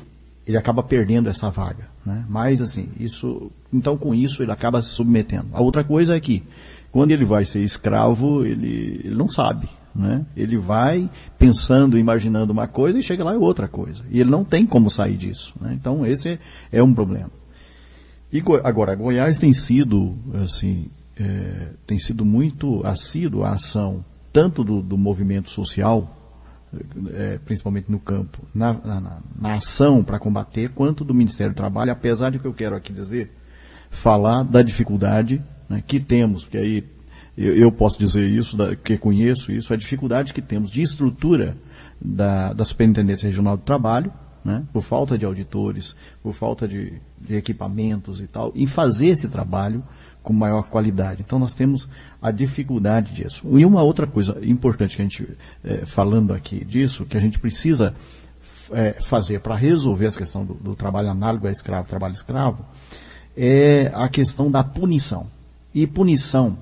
acaba perdendo essa vaga, né? Mas, assim, então com isso ele acaba se submetendo. A outra coisa é que, quando ele vai ser escravo, ele não sabe, né? Ele vai pensando, imaginando uma coisa e chega lá é outra coisa. E ele não tem como sair disso, né? Então esse é um problema. E agora, Goiás tem sido, assim, tem sido muito assíduo a ação, tanto do movimento social, principalmente no campo, na ação para combater, quanto do Ministério do Trabalho, apesar de que eu quero aqui falar da dificuldade, né, que temos, porque aí eu posso dizer isso, que conheço isso, a dificuldade que temos de estrutura da Superintendência Regional do Trabalho, né, por falta de auditores, por falta de equipamentos e tal, em fazer esse trabalho com maior qualidade. Então nós temos a dificuldade disso. E uma outra coisa importante que a gente, falando aqui disso, que a gente precisa fazer para resolver essa questão do trabalho análogo a escravo, trabalho escravo, é a questão da punição. E punição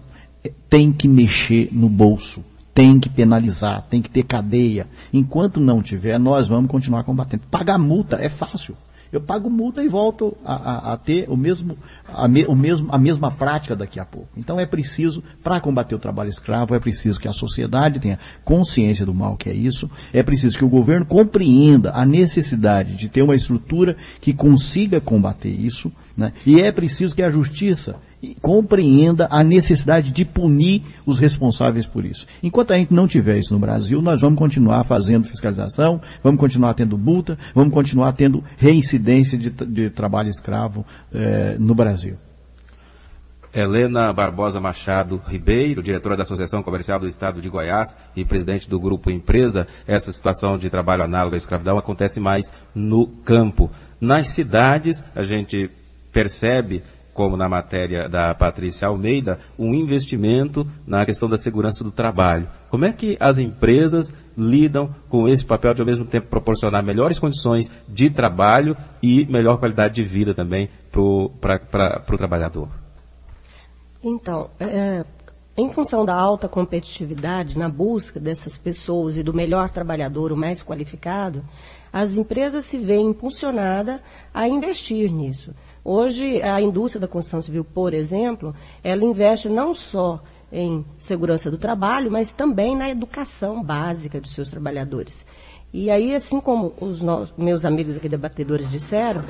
tem que mexer no bolso, tem que penalizar, tem que ter cadeia. Enquanto não tiver, nós vamos continuar combatendo. Pagar multa é fácil. Eu pago multa e volto a ter a mesma prática daqui a pouco. Então é preciso, para combater o trabalho escravo, é preciso que a sociedade tenha consciência do mal que é isso, é preciso que o governo compreenda a necessidade de ter uma estrutura que consiga combater isso, né? E é preciso que a justiça compreenda a necessidade de punir os responsáveis por isso. Enquanto a gente não tiver isso no Brasil, nós vamos continuar fazendo fiscalização, vamos continuar tendo multa, vamos continuar tendo reincidência de trabalho escravo no Brasil. Helena Barbosa Machado Ribeiro, diretora da Associação Comercial do Estado de Goiás e presidente do Grupo Empresa. Essa situação de trabalho análogo à escravidão acontece mais no campo. Nas cidades, a gente percebe, como na matéria da Patrícia Almeida, um investimento na questão da segurança do trabalho. Como é que as empresas lidam com esse papel de, ao mesmo tempo, proporcionar melhores condições de trabalho e melhor qualidade de vida também para o trabalhador? Então, em função da alta competitividade, na busca dessas pessoas e do melhor trabalhador, o mais qualificado, as empresas se veem impulsionadas a investir nisso. Hoje, a indústria da construção civil, por exemplo, ela investe não só em segurança do trabalho, mas também na educação básica de seus trabalhadores. E aí, assim como os meus amigos aqui debatedores disseram,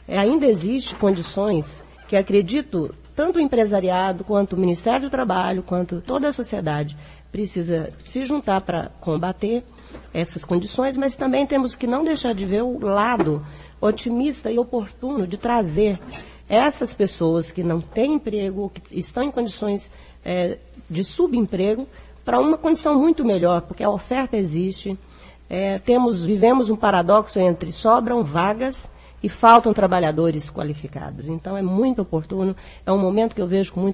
ainda existem condições que acredito tanto o empresariado, quanto o Ministério do Trabalho, quanto toda a sociedade precisa se juntar para combater essas condições, mas também temos que não deixar de ver o lado otimista e oportuno de trazer essas pessoas que não têm emprego, que estão em condições de subemprego, para uma condição muito melhor, porque a oferta existe. Vivemos um paradoxo entre sobram vagas e faltam trabalhadores qualificados. Então é muito oportuno, é um momento que eu vejo com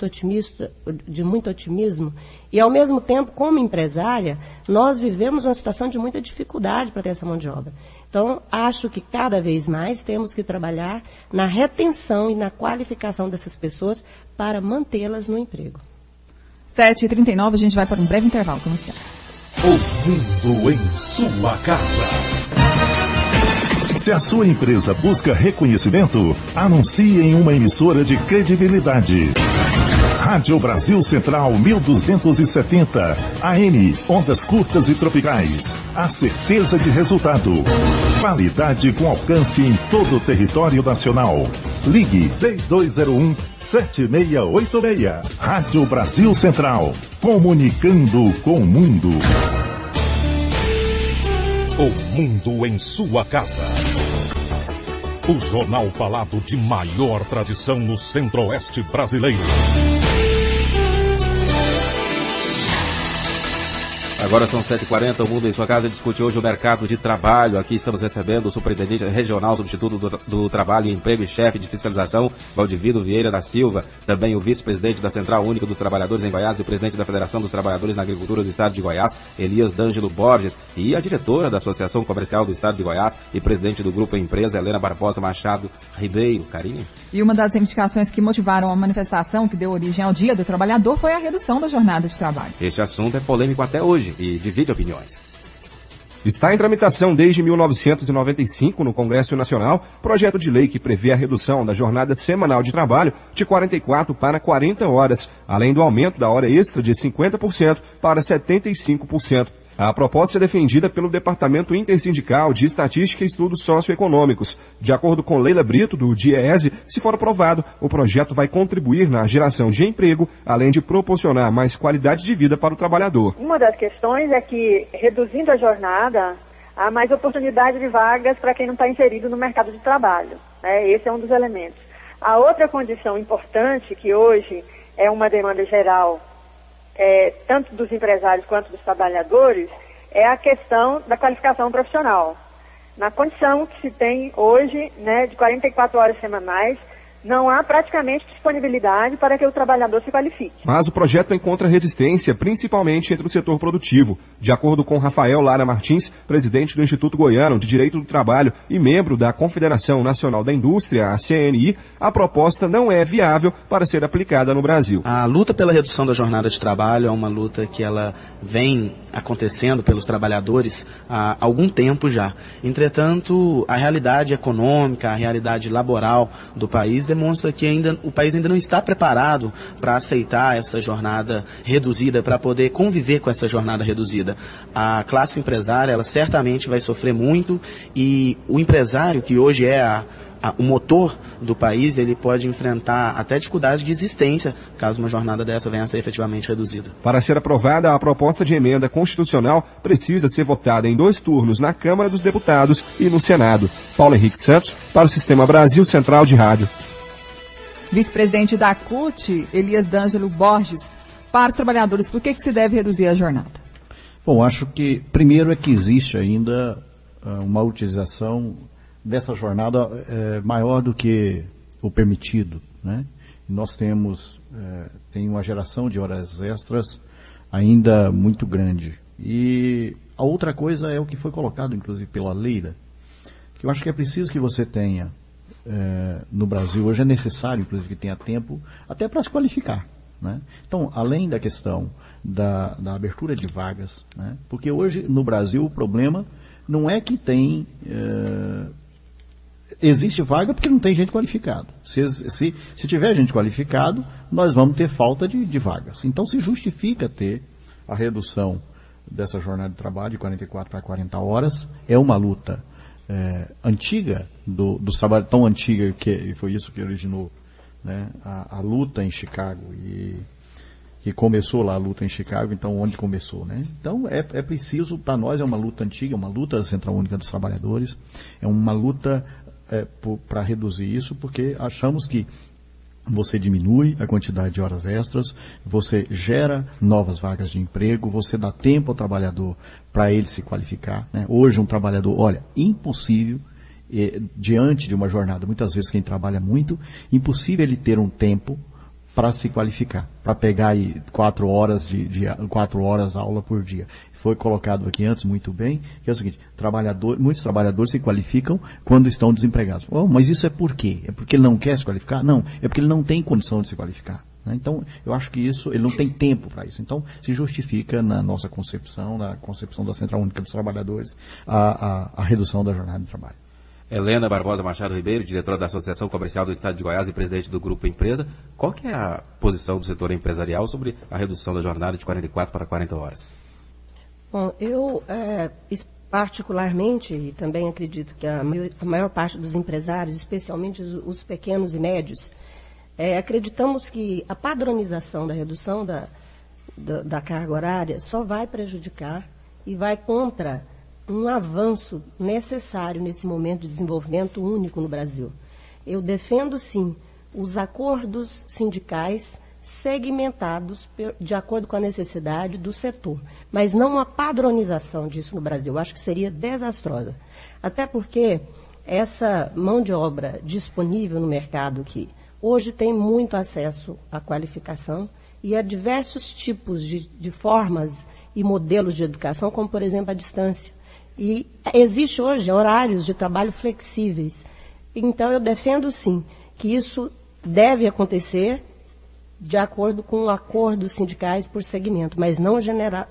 de muito otimismo, e ao mesmo tempo, como empresária, nós vivemos uma situação de muita dificuldade para ter essa mão de obra. Então, acho que cada vez mais temos que trabalhar na retenção e na qualificação dessas pessoas para mantê-las no emprego. 7h39, a gente vai para um breve intervalo comercial. O mundo em sua casa. Se a sua empresa busca reconhecimento, anuncie em uma emissora de credibilidade. Rádio Brasil Central 1270, AM, ondas curtas e tropicais. A certeza de resultado. Qualidade com alcance em todo o território nacional. Ligue 3201-7686. Rádio Brasil Central. Comunicando com o mundo. O mundo em sua casa. O jornal falado de maior tradição no Centro-Oeste brasileiro. Agora são 7h40, o Mundo em Sua Casa discute hoje o mercado de trabalho. Aqui estamos recebendo o superintendente regional, substituto do Trabalho e Emprego e chefe de fiscalização, Valdivino Vieira da Silva, também o vice-presidente da Central Única dos Trabalhadores em Goiás e presidente da Federação dos Trabalhadores na Agricultura do Estado de Goiás, Elias D'Angelo Borges, e a diretora da Associação Comercial do Estado de Goiás e presidente do Grupo Empresa, Helena Barbosa Machado Ribeiro. Carinho. E uma das reivindicações que motivaram a manifestação que deu origem ao Dia do Trabalhador foi a redução da jornada de trabalho. Este assunto é polêmico até hoje e divide opiniões. Está em tramitação desde 1995 no Congresso Nacional projeto de lei que prevê a redução da jornada semanal de trabalho de 44 para 40 horas, além do aumento da hora extra de 50% para 75%. A proposta é defendida pelo Departamento Intersindical de Estatística e Estudos Socioeconômicos. De acordo com Leila Brito, do DIEESE, se for aprovado, o projeto vai contribuir na geração de emprego, além de proporcionar mais qualidade de vida para o trabalhador. Uma das questões é que, reduzindo a jornada, há mais oportunidade de vagas para quem não está inserido no mercado de trabalho. Né? Esse é um dos elementos. A outra condição importante, que hoje é uma demanda geral, tanto dos empresários quanto dos trabalhadores, é a questão da qualificação profissional. Na condição que se tem hoje, né, de 44 horas semanais, não há praticamente disponibilidade para que o trabalhador se qualifique. Mas o projeto encontra resistência, principalmente entre o setor produtivo. De acordo com Rafael Lara Martins, presidente do Instituto Goiano de Direito do Trabalho e membro da Confederação Nacional da Indústria, a CNI, a proposta não é viável para ser aplicada no Brasil. A luta pela redução da jornada de trabalho é uma luta que ela vem acontecendo pelos trabalhadores há algum tempo já. Entretanto, a realidade econômica, a realidade laboral do país demonstra que o país ainda não está preparado para aceitar essa jornada reduzida, para poder conviver com essa jornada reduzida. A classe empresária, ela certamente vai sofrer muito, e o empresário, que hoje é o motor do país, ele pode enfrentar até dificuldades de existência caso uma jornada dessa venha a ser efetivamente reduzida. Para ser aprovada, a proposta de emenda constitucional precisa ser votada em 2 turnos na Câmara dos Deputados e no Senado. Paulo Henrique Santos, para o Sistema Brasil Central de Rádio. Vice-presidente da CUT, Elias D'Angelo Borges, para os trabalhadores, por que se deve reduzir a jornada? Bom, acho que primeiro é que existe ainda uma utilização dessa jornada maior do que o permitido, né? Nós temos tem uma geração de horas extras ainda muito grande. E a outra coisa é o que foi colocado, inclusive, pela Leila, que eu acho que é preciso que você tenha no Brasil, hoje é necessário, inclusive, que tenha tempo até para se qualificar, né? Então, além da questão da abertura de vagas, né? Porque hoje no Brasil o problema não é que tem... existe vaga porque não tem gente qualificada. Se tiver gente qualificada, nós vamos ter falta de vagas. Então se justifica ter a redução dessa jornada de trabalho de 44 para 40 horas. É uma luta antiga dos trabalhos, tão antiga que foi isso que originou, né, a luta em Chicago, e começou lá a luta em Chicago, então onde começou, né? Então é preciso, para nós é uma luta antiga, uma luta da Central Única dos Trabalhadores, é uma luta para reduzir isso, porque achamos que você diminui a quantidade de horas extras, você gera novas vagas de emprego, você dá tempo ao trabalhador para ele se qualificar, né? Hoje um trabalhador, olha, impossível, diante de uma jornada, muitas vezes quem trabalha muito, impossível ele ter um tempo para se qualificar, para pegar aí 4 horas 4 horas aula por dia. Foi colocado aqui antes muito bem, que é o seguinte, muitos trabalhadores se qualificam quando estão desempregados. Oh, mas isso é por quê? É porque ele não quer se qualificar? Não, é porque ele não tem condição de se qualificar, né? Então, eu acho que isso, ele não tem tempo para isso. Então, se justifica na nossa concepção, na concepção da Central Única dos Trabalhadores, a redução da jornada de trabalho. Helena Barbosa Machado Ribeiro, diretora da Associação Comercial do Estado de Goiás e presidente do Grupo Empresa. Qual que é a posição do setor empresarial sobre a redução da jornada de 44 para 40 horas? Bom, eu particularmente, e também acredito que a maior parte dos empresários, especialmente os pequenos e médios, acreditamos que a padronização da redução da carga horária só vai prejudicar e vai contra um avanço necessário nesse momento de desenvolvimento único no Brasil. Eu defendo, sim, os acordos sindicais segmentados de acordo com a necessidade do setor, mas não uma padronização disso no Brasil. Eu acho que seria desastrosa. Até porque essa mão de obra disponível no mercado, que hoje tem muito acesso à qualificação e a diversos tipos de formas e modelos de educação, como, por exemplo, a distância. E existe hoje horários de trabalho flexíveis. Então, eu defendo, sim, que isso deve acontecer de acordo com acordos sindicais por segmento, mas não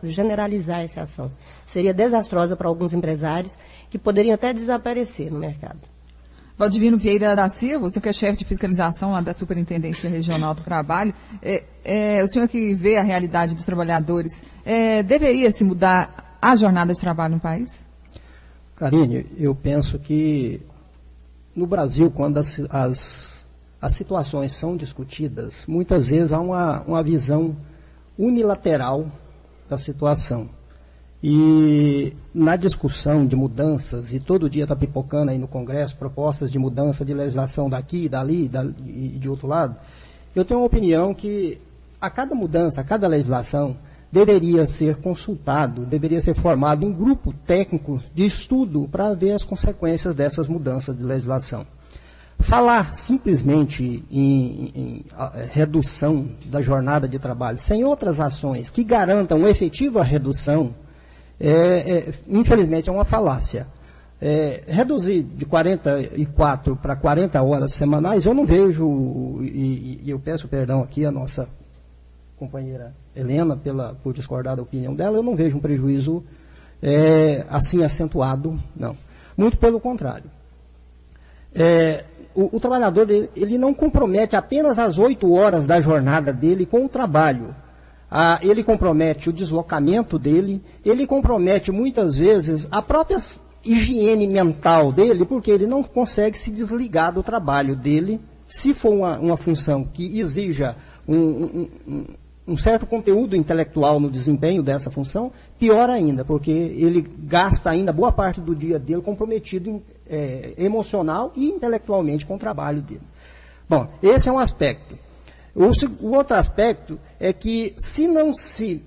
generalizar essa ação. Seria desastrosa para alguns empresários que poderiam até desaparecer no mercado. Valdivino Vieira da Silva, o senhor que é chefe de fiscalização lá da Superintendência Regional do Trabalho, o senhor que vê a realidade dos trabalhadores, deveria se mudar a jornada de trabalho no país? Karine, eu penso que no Brasil, quando as situações são discutidas, muitas vezes há uma visão unilateral da situação. E na discussão de mudanças, e todo dia está pipocando aí no Congresso propostas de mudança de legislação daqui, dali e de outro lado, eu tenho uma opinião que a cada mudança, a cada legislação, deveria ser consultado, deveria ser formado um grupo técnico de estudo para ver as consequências dessas mudanças de legislação. Falar simplesmente em redução da jornada de trabalho, sem outras ações que garantam efetiva redução, infelizmente é uma falácia. Reduzir de 44 para 40 horas semanais, eu não vejo, e eu peço perdão aqui à nossa companheira Helena por discordar da opinião dela, eu não vejo um prejuízo assim acentuado, não. Muito pelo contrário. O trabalhador, ele não compromete apenas as 8 horas da jornada dele com o trabalho. Ele compromete o deslocamento dele, ele compromete muitas vezes a própria higiene mental dele, porque ele não consegue se desligar do trabalho dele, se for uma função que exija um certo conteúdo intelectual no desempenho dessa função, pior ainda, porque ele gasta ainda boa parte do dia dele comprometido emocional e intelectualmente com o trabalho dele. Bom, esse é um aspecto. O outro aspecto é que, se não se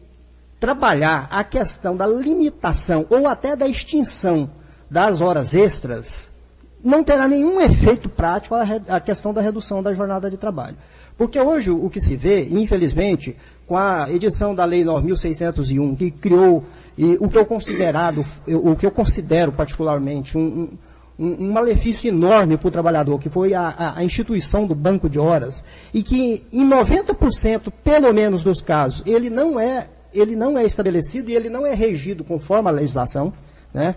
trabalhar a questão da limitação ou até da extinção das horas extras, não terá nenhum efeito prático a questão da redução da jornada de trabalho. Porque hoje o que se vê, infelizmente, com a edição da Lei 9.601, que criou o que eu considero particularmente um malefício enorme para o trabalhador, que foi a instituição do banco de horas, e que em 90% pelo menos dos casos ele não é estabelecido e ele não é regido conforme a legislação, né?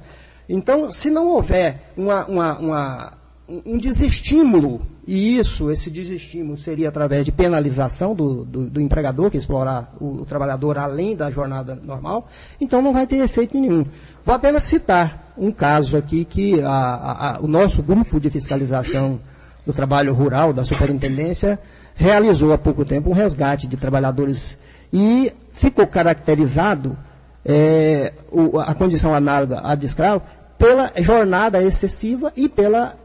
Então, se não houver um desestímulo, e esse desestímulo seria através de penalização do empregador, que explorar o trabalhador além da jornada normal, então não vai ter efeito nenhum. Vou apenas citar um caso aqui que o nosso grupo de fiscalização do trabalho rural da Superintendência realizou há pouco tempo um resgate de trabalhadores e ficou caracterizado a condição análoga à de escravo pela jornada excessiva e pela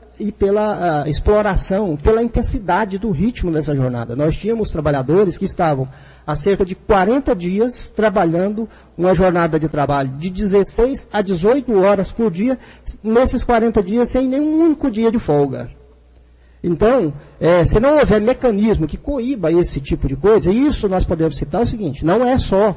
exploração, pela intensidade do ritmo dessa jornada. Nós tínhamos trabalhadores que estavam há cerca de 40 dias trabalhando uma jornada de trabalho de 16 a 18 horas por dia, nesses 40 dias sem nenhum único dia de folga. Então, se não houver mecanismo que coíba esse tipo de coisa, isso nós podemos citar o seguinte, não é só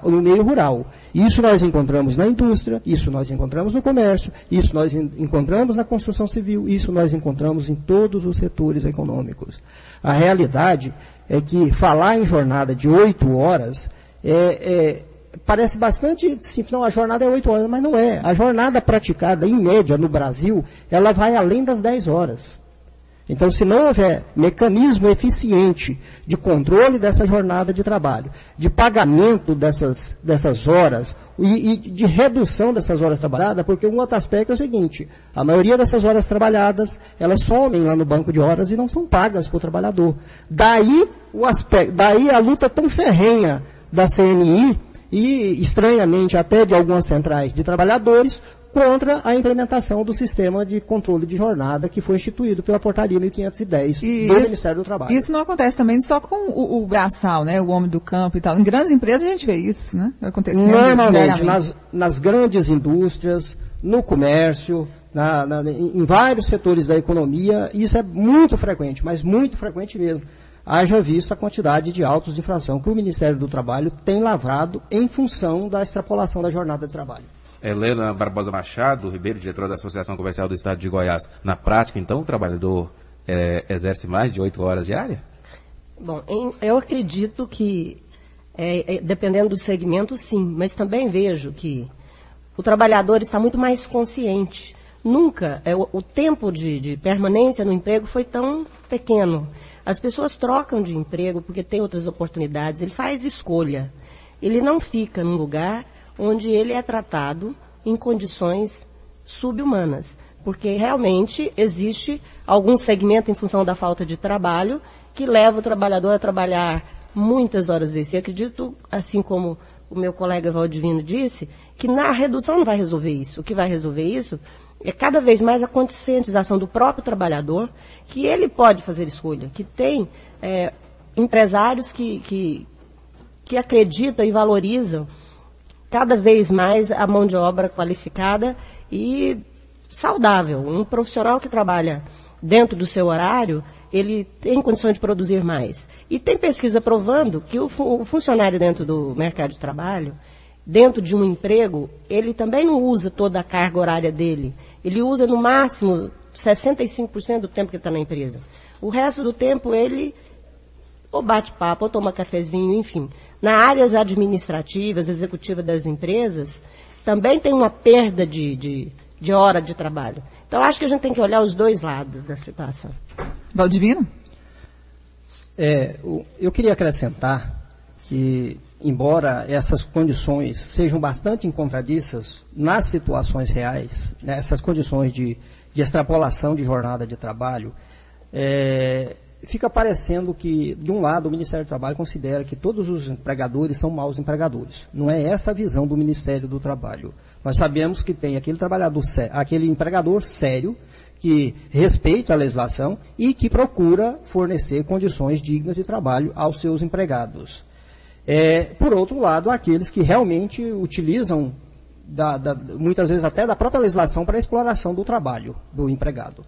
no meio rural. Isso nós encontramos na indústria, isso nós encontramos no comércio, isso nós encontramos na construção civil, isso nós encontramos em todos os setores econômicos. A realidade é que falar em jornada de 8 horas parece bastante simples. Não, a jornada é 8 horas, mas não é. A jornada praticada, em média, no Brasil, ela vai além das 10 horas. Então, se não houver mecanismo eficiente de controle dessa jornada de trabalho, de pagamento dessas horas e de redução dessas horas trabalhadas, porque um outro aspecto é o seguinte, a maioria dessas horas trabalhadas, elas somem lá no banco de horas e não são pagas para o trabalhador. Daí a luta tão ferrenha da CNI e, estranhamente, até de algumas centrais de trabalhadores, contra a implementação do sistema de controle de jornada que foi instituído pela portaria 1510 do Ministério do Trabalho. Isso não acontece também só com o braçal, né, o homem do campo e tal. Em grandes empresas a gente vê isso, né, acontecendo. Normalmente, nas grandes indústrias, no comércio, em vários setores da economia, isso é muito frequente, mas muito frequente mesmo. Haja visto a quantidade de autos de infração que o Ministério do Trabalho tem lavrado em função da extrapolação da jornada de trabalho. Helena Barbosa Machado Ribeiro, diretora da Associação Comercial do Estado de Goiás. Na prática, então, o trabalhador exerce mais de 8 horas diárias? Bom, eu acredito que, dependendo do segmento, sim, mas também vejo que o trabalhador está muito mais consciente. Nunca, o tempo de permanência no emprego foi tão pequeno. As pessoas trocam de emprego porque tem outras oportunidades, ele faz escolha. Ele não fica num lugar onde ele é tratado em condições subhumanas, porque realmente existe algum segmento em função da falta de trabalho que leva o trabalhador a trabalhar muitas horas extras. Eu acredito, assim como o meu colega Valdivino disse, que na redução não vai resolver isso. O que vai resolver isso é cada vez mais a conscientização do próprio trabalhador, que ele pode fazer escolha, que tem empresários que acreditam e valorizam cada vez mais a mão de obra qualificada e saudável. Um profissional que trabalha dentro do seu horário, ele tem condições de produzir mais. E tem pesquisa provando que o funcionário dentro do mercado de trabalho, dentro de um emprego, ele também não usa toda a carga horária dele. Ele usa no máximo 65% do tempo que está na empresa. O resto do tempo ele ou bate papo, ou toma cafezinho, enfim. Na áreas administrativas, executivas das empresas, também tem uma perda de hora de trabalho. Então, acho que a gente tem que olhar os dois lados da situação. Valdivino? Eu queria acrescentar que, embora essas condições sejam bastante incontradiças nas situações reais, né, essas condições de extrapolação de jornada de trabalho, fica parecendo que, de um lado, o Ministério do Trabalho considera que todos os empregadores são maus empregadores. Não é essa a visão do Ministério do Trabalho. Nós sabemos que tem aquele empregador sério, que respeita a legislação e que procura fornecer condições dignas de trabalho aos seus empregados. Por outro lado, aqueles que realmente utilizam, muitas vezes até da própria legislação, para a exploração do trabalho do empregado.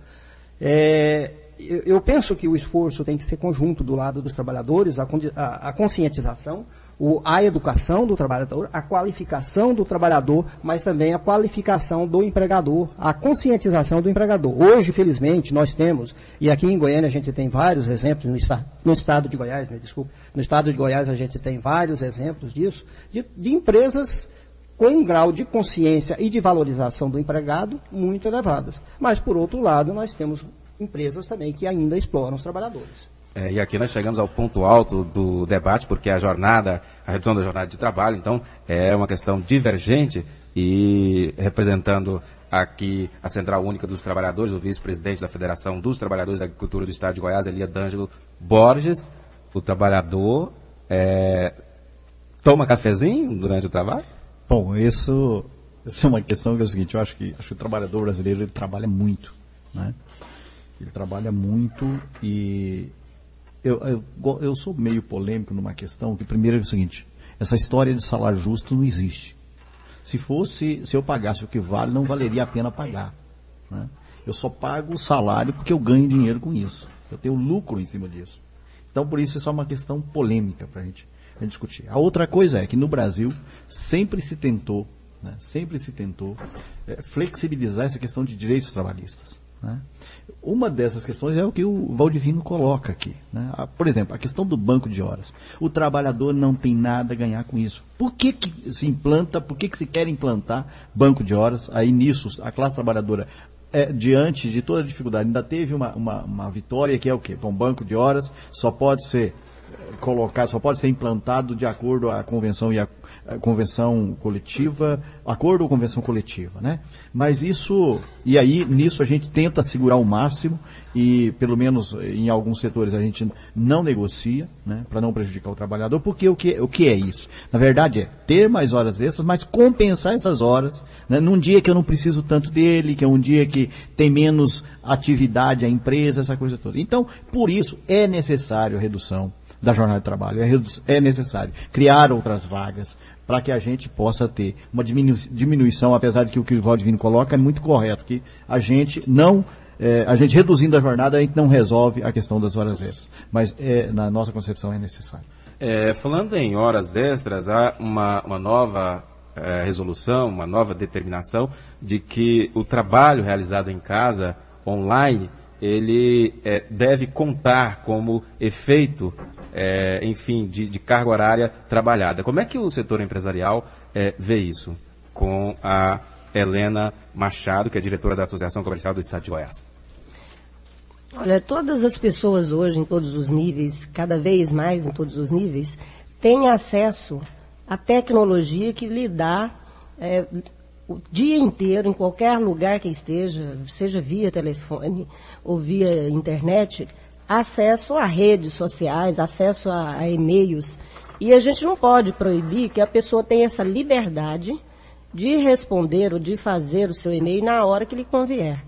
Eu penso que o esforço tem que ser conjunto do lado dos trabalhadores, a conscientização, a educação do trabalhador, a qualificação do trabalhador, mas também a qualificação do empregador, a conscientização do empregador. Hoje, felizmente, nós temos, e aqui em Goiânia a gente tem vários exemplos, no estado de Goiás, no estado de Goiás a gente tem vários exemplos disso, de empresas com um grau de consciência e de valorização do empregado muito elevadas. Mas, por outro lado, nós temos empresas também que ainda exploram os trabalhadores. E aqui nós chegamos ao ponto alto do debate, porque a redução da jornada de trabalho, então, é uma questão divergente, e representando aqui a Central Única dos Trabalhadores, o vice-presidente da Federação dos Trabalhadores da Agricultura do Estado de Goiás, Elia D'Angelo Borges, o trabalhador toma cafezinho durante o trabalho? Bom, isso é uma questão que é o seguinte, eu acho que o trabalhador brasileiro ele trabalha muito, né? Ele trabalha muito e eu sou meio polêmico numa questão que, primeiro, é o seguinte, essa história de salário justo não existe. Se eu pagasse o que vale, não valeria a pena pagar, né? Eu só pago o salário porque eu ganho dinheiro com isso. Eu tenho lucro em cima disso. Então, por isso é uma questão polêmica para a gente discutir. A outra coisa é que no Brasil sempre se tentou flexibilizar essa questão de direitos trabalhistas, né? Uma dessas questões é o que o Valdivino coloca aqui, né? Por exemplo, a questão do banco de horas. O trabalhador não tem nada a ganhar com isso. Por que se implanta, por que se quer implantar banco de horas? Aí nisso a classe trabalhadora diante de toda a dificuldade, ainda teve uma vitória que é o quê? Um banco de horas só pode ser implantado de acordo à convenção e a convenção coletiva, acordo ou convenção coletiva, né? Mas nisso a gente tenta segurar o máximo e, pelo menos em alguns setores, a gente não negocia, né? Para não prejudicar o trabalhador, porque o que é isso? Na verdade é ter mais horas extras, mas compensar essas horas, né? Num dia que eu não preciso tanto dele, que é um dia que tem menos atividade a empresa, essa coisa toda. Então, por isso, é necessário a redução da jornada de trabalho, é necessário criar outras vagas para que a gente possa ter uma diminuição, apesar de que o que o Valdivino coloca é muito correto, que a gente reduzindo a jornada, a gente não resolve a questão das horas extras, mas na nossa concepção é necessário. Falando em horas extras, há uma nova resolução, uma nova determinação de que o trabalho realizado em casa, online, ele deve contar como efeito, de carga horária trabalhada. Como é que o setor empresarial vê isso? Com a Helena Machado, que é diretora da Associação Comercial do Estado de Goiás. Olha, todas as pessoas hoje, em todos os níveis, cada vez mais em todos os níveis, têm acesso à tecnologia que lhe dá o dia inteiro, em qualquer lugar que esteja, seja via telefone ou via internet, acesso a redes sociais, acesso a e-mails. E a gente não pode proibir que a pessoa tenha essa liberdade de responder ou de fazer o seu e-mail na hora que lhe convier.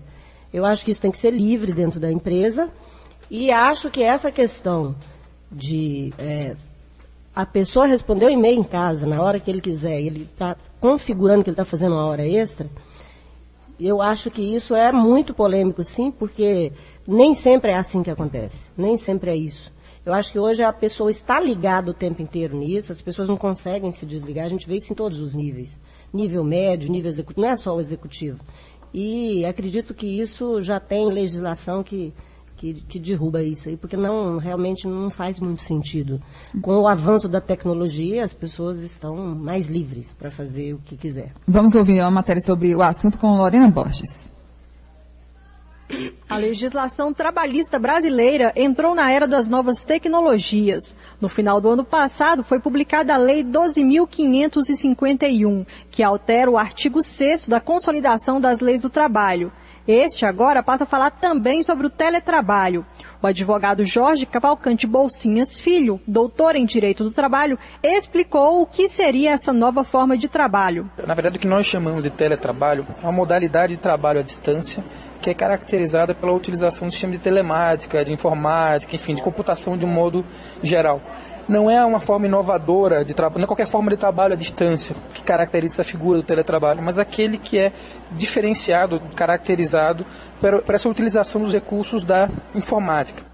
Eu acho que isso tem que ser livre dentro da empresa e acho que essa questão de a pessoa responder o e-mail em casa na hora que ele quiser, ele está configurando que ele está fazendo uma hora extra, eu acho que isso é muito polêmico, sim, porque nem sempre é assim que acontece, nem sempre é isso. Eu acho que hoje a pessoa está ligada o tempo inteiro nisso, as pessoas não conseguem se desligar, a gente vê isso em todos os níveis, nível médio, nível executivo, não é só o executivo. E acredito que isso já tem legislação que derruba isso aí, porque realmente não faz muito sentido. Com o avanço da tecnologia, as pessoas estão mais livres para fazer o que quiser. Vamos ouvir uma matéria sobre o assunto com Lorena Borges. A legislação trabalhista brasileira entrou na era das novas tecnologias. No final do ano passado, foi publicada a Lei 12.551, que altera o artigo 6º da Consolidação das Leis do Trabalho. Este agora passa a falar também sobre o teletrabalho. O advogado Jorge Cavalcante Bolsinhas Filho, doutor em Direito do Trabalho, explicou o que seria essa nova forma de trabalho. Na verdade, o que nós chamamos de teletrabalho é uma modalidade de trabalho à distância que é caracterizada pela utilização do sistema de telemática, de informática, enfim, de computação de um modo geral. Não é uma forma inovadora de trabalho, não é qualquer forma de trabalho à distância que caracteriza essa figura do teletrabalho, mas aquele que é diferenciado, caracterizado por essa utilização dos recursos da informática.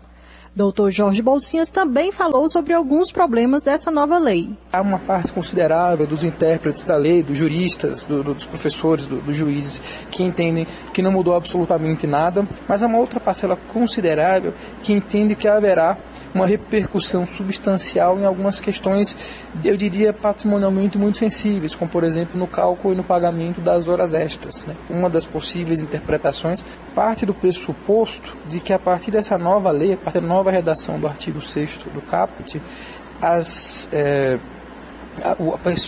Doutor Jorge Bolsinhas também falou sobre alguns problemas dessa nova lei. Há uma parte considerável dos intérpretes da lei, dos juristas, dos professores, dos juízes, que entendem que não mudou absolutamente nada, mas há uma outra parcela considerável que entende que haverá uma repercussão substancial em algumas questões, eu diria, patrimonialmente muito sensíveis, como, por exemplo, no cálculo e no pagamento das horas extras, né? Uma das possíveis interpretações parte do pressuposto de que, a partir dessa nova lei, a partir da nova redação do artigo 6º do caput,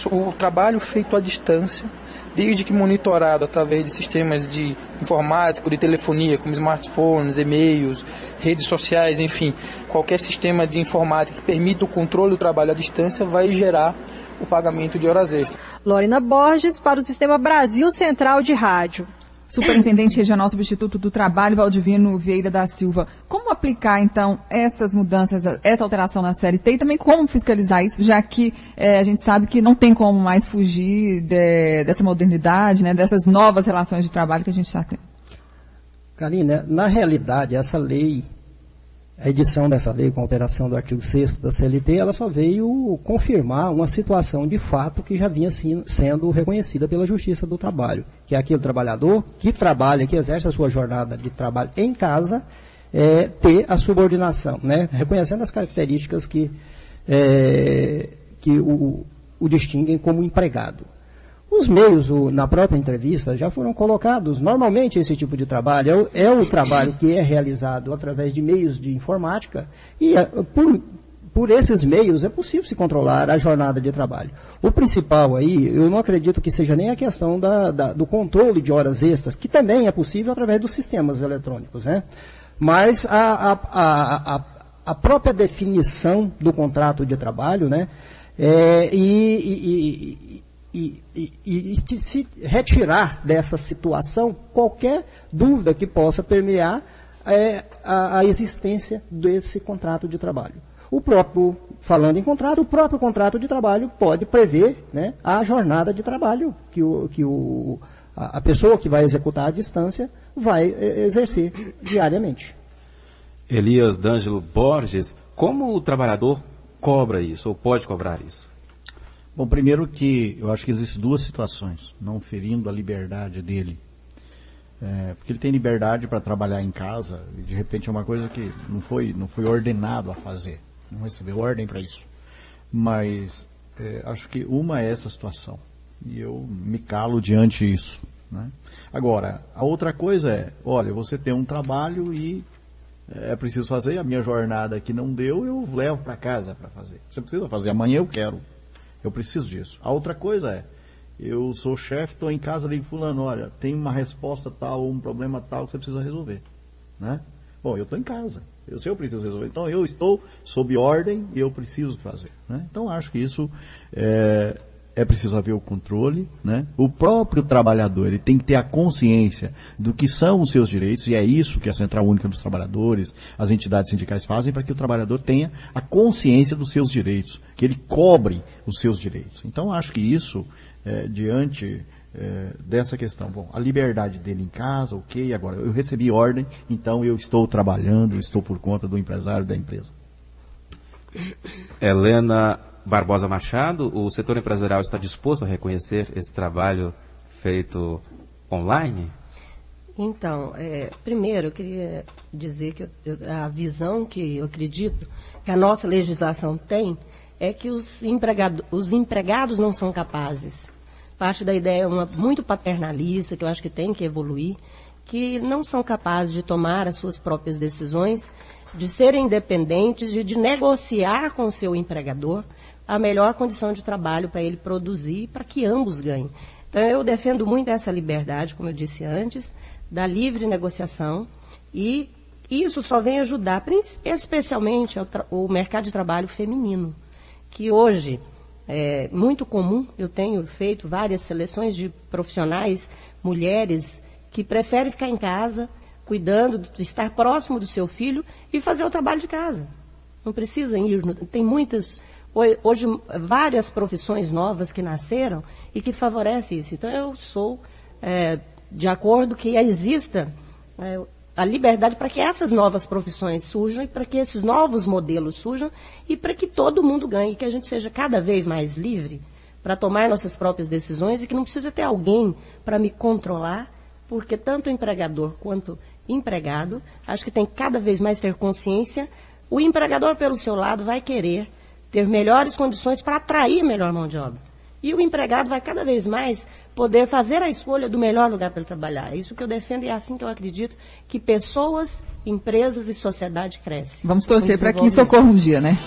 o trabalho feito à distância, desde que monitorado através de sistemas de informática, de telefonia, como smartphones, e-mails, redes sociais, enfim, qualquer sistema de informática que permita o controle do trabalho à distância vai gerar o pagamento de horas extras. Lorena Borges, para o Sistema Brasil Central de Rádio. Superintendente Regional Substituto do Trabalho, Valdivino Vieira da Silva. Como aplicar, então, essas mudanças, essa alteração na CLT e também como fiscalizar isso, já que a gente sabe que não tem como mais fugir dessa modernidade, né, dessas novas relações de trabalho que a gente está tendo? Karina, na realidade, essa lei, a edição dessa lei com alteração do artigo 6º da CLT, ela só veio confirmar uma situação de fato que já vinha sendo reconhecida pela Justiça do Trabalho, que é aquele trabalhador que trabalha, que exerce a sua jornada de trabalho em casa, ter a subordinação, né? Reconhecendo as características que o distinguem como empregado. Os meios, na própria entrevista, já foram colocados. Normalmente esse tipo de trabalho é o trabalho que é realizado através de meios de informática e por esses meios é possível se controlar a jornada de trabalho. O principal aí, eu não acredito que seja nem a questão do controle de horas extras, que também é possível através dos sistemas eletrônicos, né? Mas a própria definição do contrato de trabalho, né? E se retirar dessa situação qualquer dúvida que possa permear a existência desse contrato de trabalho. Falando em contrato, o próprio contrato de trabalho pode prever, né, a jornada de trabalho que a pessoa que vai executar à distância vai exercer diariamente. Elias D'Angelo Borges, como o trabalhador cobra isso, ou pode cobrar isso? Bom, primeiro que eu acho que existem duas situações, não ferindo a liberdade dele. Porque ele tem liberdade para trabalhar em casa, e de repente é uma coisa que não foi ordenado a fazer, não recebeu ordem para isso. Mas acho que uma é essa situação, e eu me calo diante disso, né? Agora, a outra coisa é, olha, você tem um trabalho e é preciso fazer, a minha jornada aqui não deu, eu levo para casa para fazer. Você precisa fazer, amanhã eu quero. Eu preciso disso. A outra coisa é, eu sou chefe, estou em casa, ligo fulano, olha, tem uma resposta tal, um problema tal que você precisa resolver, né? Bom, eu estou em casa, eu sei eu preciso resolver, então eu estou sob ordem e eu preciso fazer, né? Então acho que isso é preciso haver o controle, né? O próprio trabalhador, ele tem que ter a consciência do que são os seus direitos, e é isso que a Central Única dos Trabalhadores, as entidades sindicais fazem, para que o trabalhador tenha a consciência dos seus direitos, que ele cobre os seus direitos. Então acho que isso, diante dessa questão, bom, a liberdade dele em casa, ok, agora eu recebi ordem, então eu estou trabalhando, estou por conta do empresário da empresa. Helena Barbosa Machado, o setor empresarial está disposto a reconhecer esse trabalho feito online? Então, primeiro eu queria dizer que a visão que eu acredito que a nossa legislação tem é que os empregados não são capazes. Parte da ideia muito paternalista, que eu acho que tem que evoluir, que não são capazes de tomar as suas próprias decisões, de serem independentes, de negociar com o seu empregador a melhor condição de trabalho para ele produzir, para que ambos ganhem. Então, eu defendo muito essa liberdade, como eu disse antes, da livre negociação, e isso só vem ajudar, especialmente, o mercado de trabalho feminino, que hoje é muito comum. Eu tenho feito várias seleções de profissionais, mulheres, que preferem ficar em casa, cuidando, de estar próximo do seu filho e fazer o trabalho de casa. Não precisam ir, tem muitas... Hoje, várias profissões novas que nasceram e que favorecem isso. Então, eu sou de acordo que exista a liberdade para que essas novas profissões surjam e para que esses novos modelos surjam e para que todo mundo ganhe, que a gente seja cada vez mais livre para tomar nossas próprias decisões e que não precisa ter alguém para me controlar, porque tanto o empregador quanto empregado, acho que tem que cada vez mais ter consciência. O empregador, pelo seu lado, vai querer ter melhores condições para atrair melhor mão de obra. E o empregado vai cada vez mais poder fazer a escolha do melhor lugar para ele trabalhar. É isso que eu defendo e é assim que eu acredito que pessoas, empresas e sociedade crescem. Vamos torcer para que isso ocorra um dia, né?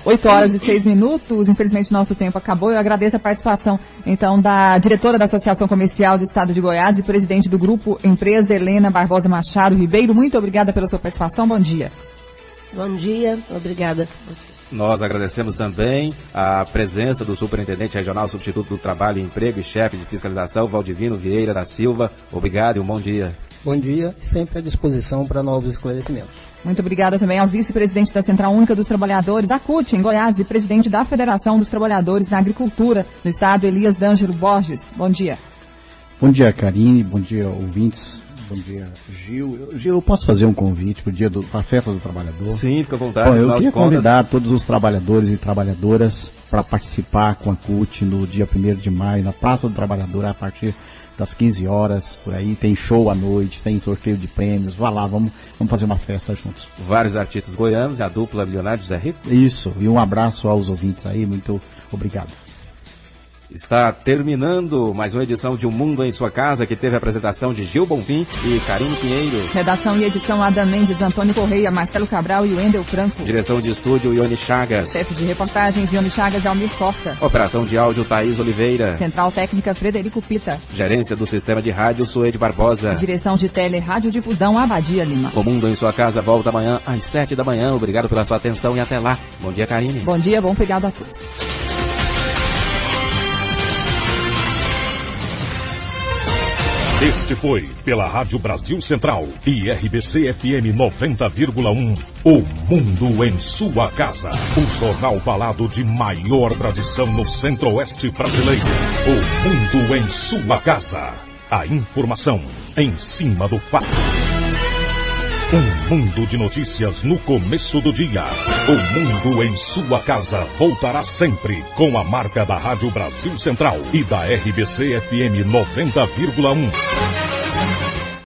8 horas e 6 minutos. Infelizmente, nosso tempo acabou. Eu agradeço a participação, então, da diretora da Associação Comercial do Estado de Goiás e presidente do Grupo Empresa, Helena Barbosa Machado Ribeiro. Muito obrigada pela sua participação. Bom dia. Bom dia, obrigada. Nós agradecemos também a presença do Superintendente Regional Substituto do Trabalho e Emprego e chefe de fiscalização, Valdivino Vieira da Silva. Obrigado e um bom dia. Bom dia, sempre à disposição para novos esclarecimentos. Muito obrigada também ao vice-presidente da Central Única dos Trabalhadores, a CUT, em Goiás, e presidente da Federação dos Trabalhadores na Agricultura do Estado, Elias D'Angelo Borges. Bom dia. Bom dia, Karine. Bom dia, ouvintes. Bom dia, Gil. Gil, eu posso fazer um convite para a Festa do Trabalhador? Sim, fica à vontade. Bom, eu queria convidar todos os trabalhadores e trabalhadoras para participar com a CUT no dia 1º de maio, na Praça do Trabalhador, a partir das 15 horas, por aí. Tem show à noite, tem sorteio de prêmios. Vá lá, vamos fazer uma festa juntos. Vários artistas goianos e a dupla Milionário José Rico. Isso, e um abraço aos ouvintes aí, muito obrigado. Está terminando mais uma edição de Um Mundo em Sua Casa, que teve a apresentação de Gil Bonfim e Karine Pinheiro. Redação e edição Adam Mendes, Antônio Correia, Marcelo Cabral e Wendel Franco. Direção de estúdio Ione Chagas. Chefe de reportagens Ione Chagas e Almir Costa. Operação de áudio Thaís Oliveira. Central técnica Frederico Pita. Gerência do sistema de rádio Suede Barbosa. Direção de tele radiodifusão Abadia Lima. O Mundo em Sua Casa volta amanhã às 7 da manhã. Obrigado pela sua atenção e até lá. Bom dia, Karine. Bom dia, bom feriado a todos. Este foi, pela Rádio Brasil Central e RBC FM 90,1, O Mundo em Sua Casa. O jornal falado de maior tradição no Centro-Oeste brasileiro. O Mundo em Sua Casa. A informação em cima do fato. Um mundo de notícias no começo do dia. O Mundo em Sua Casa voltará sempre com a marca da Rádio Brasil Central e da RBC FM 90,1.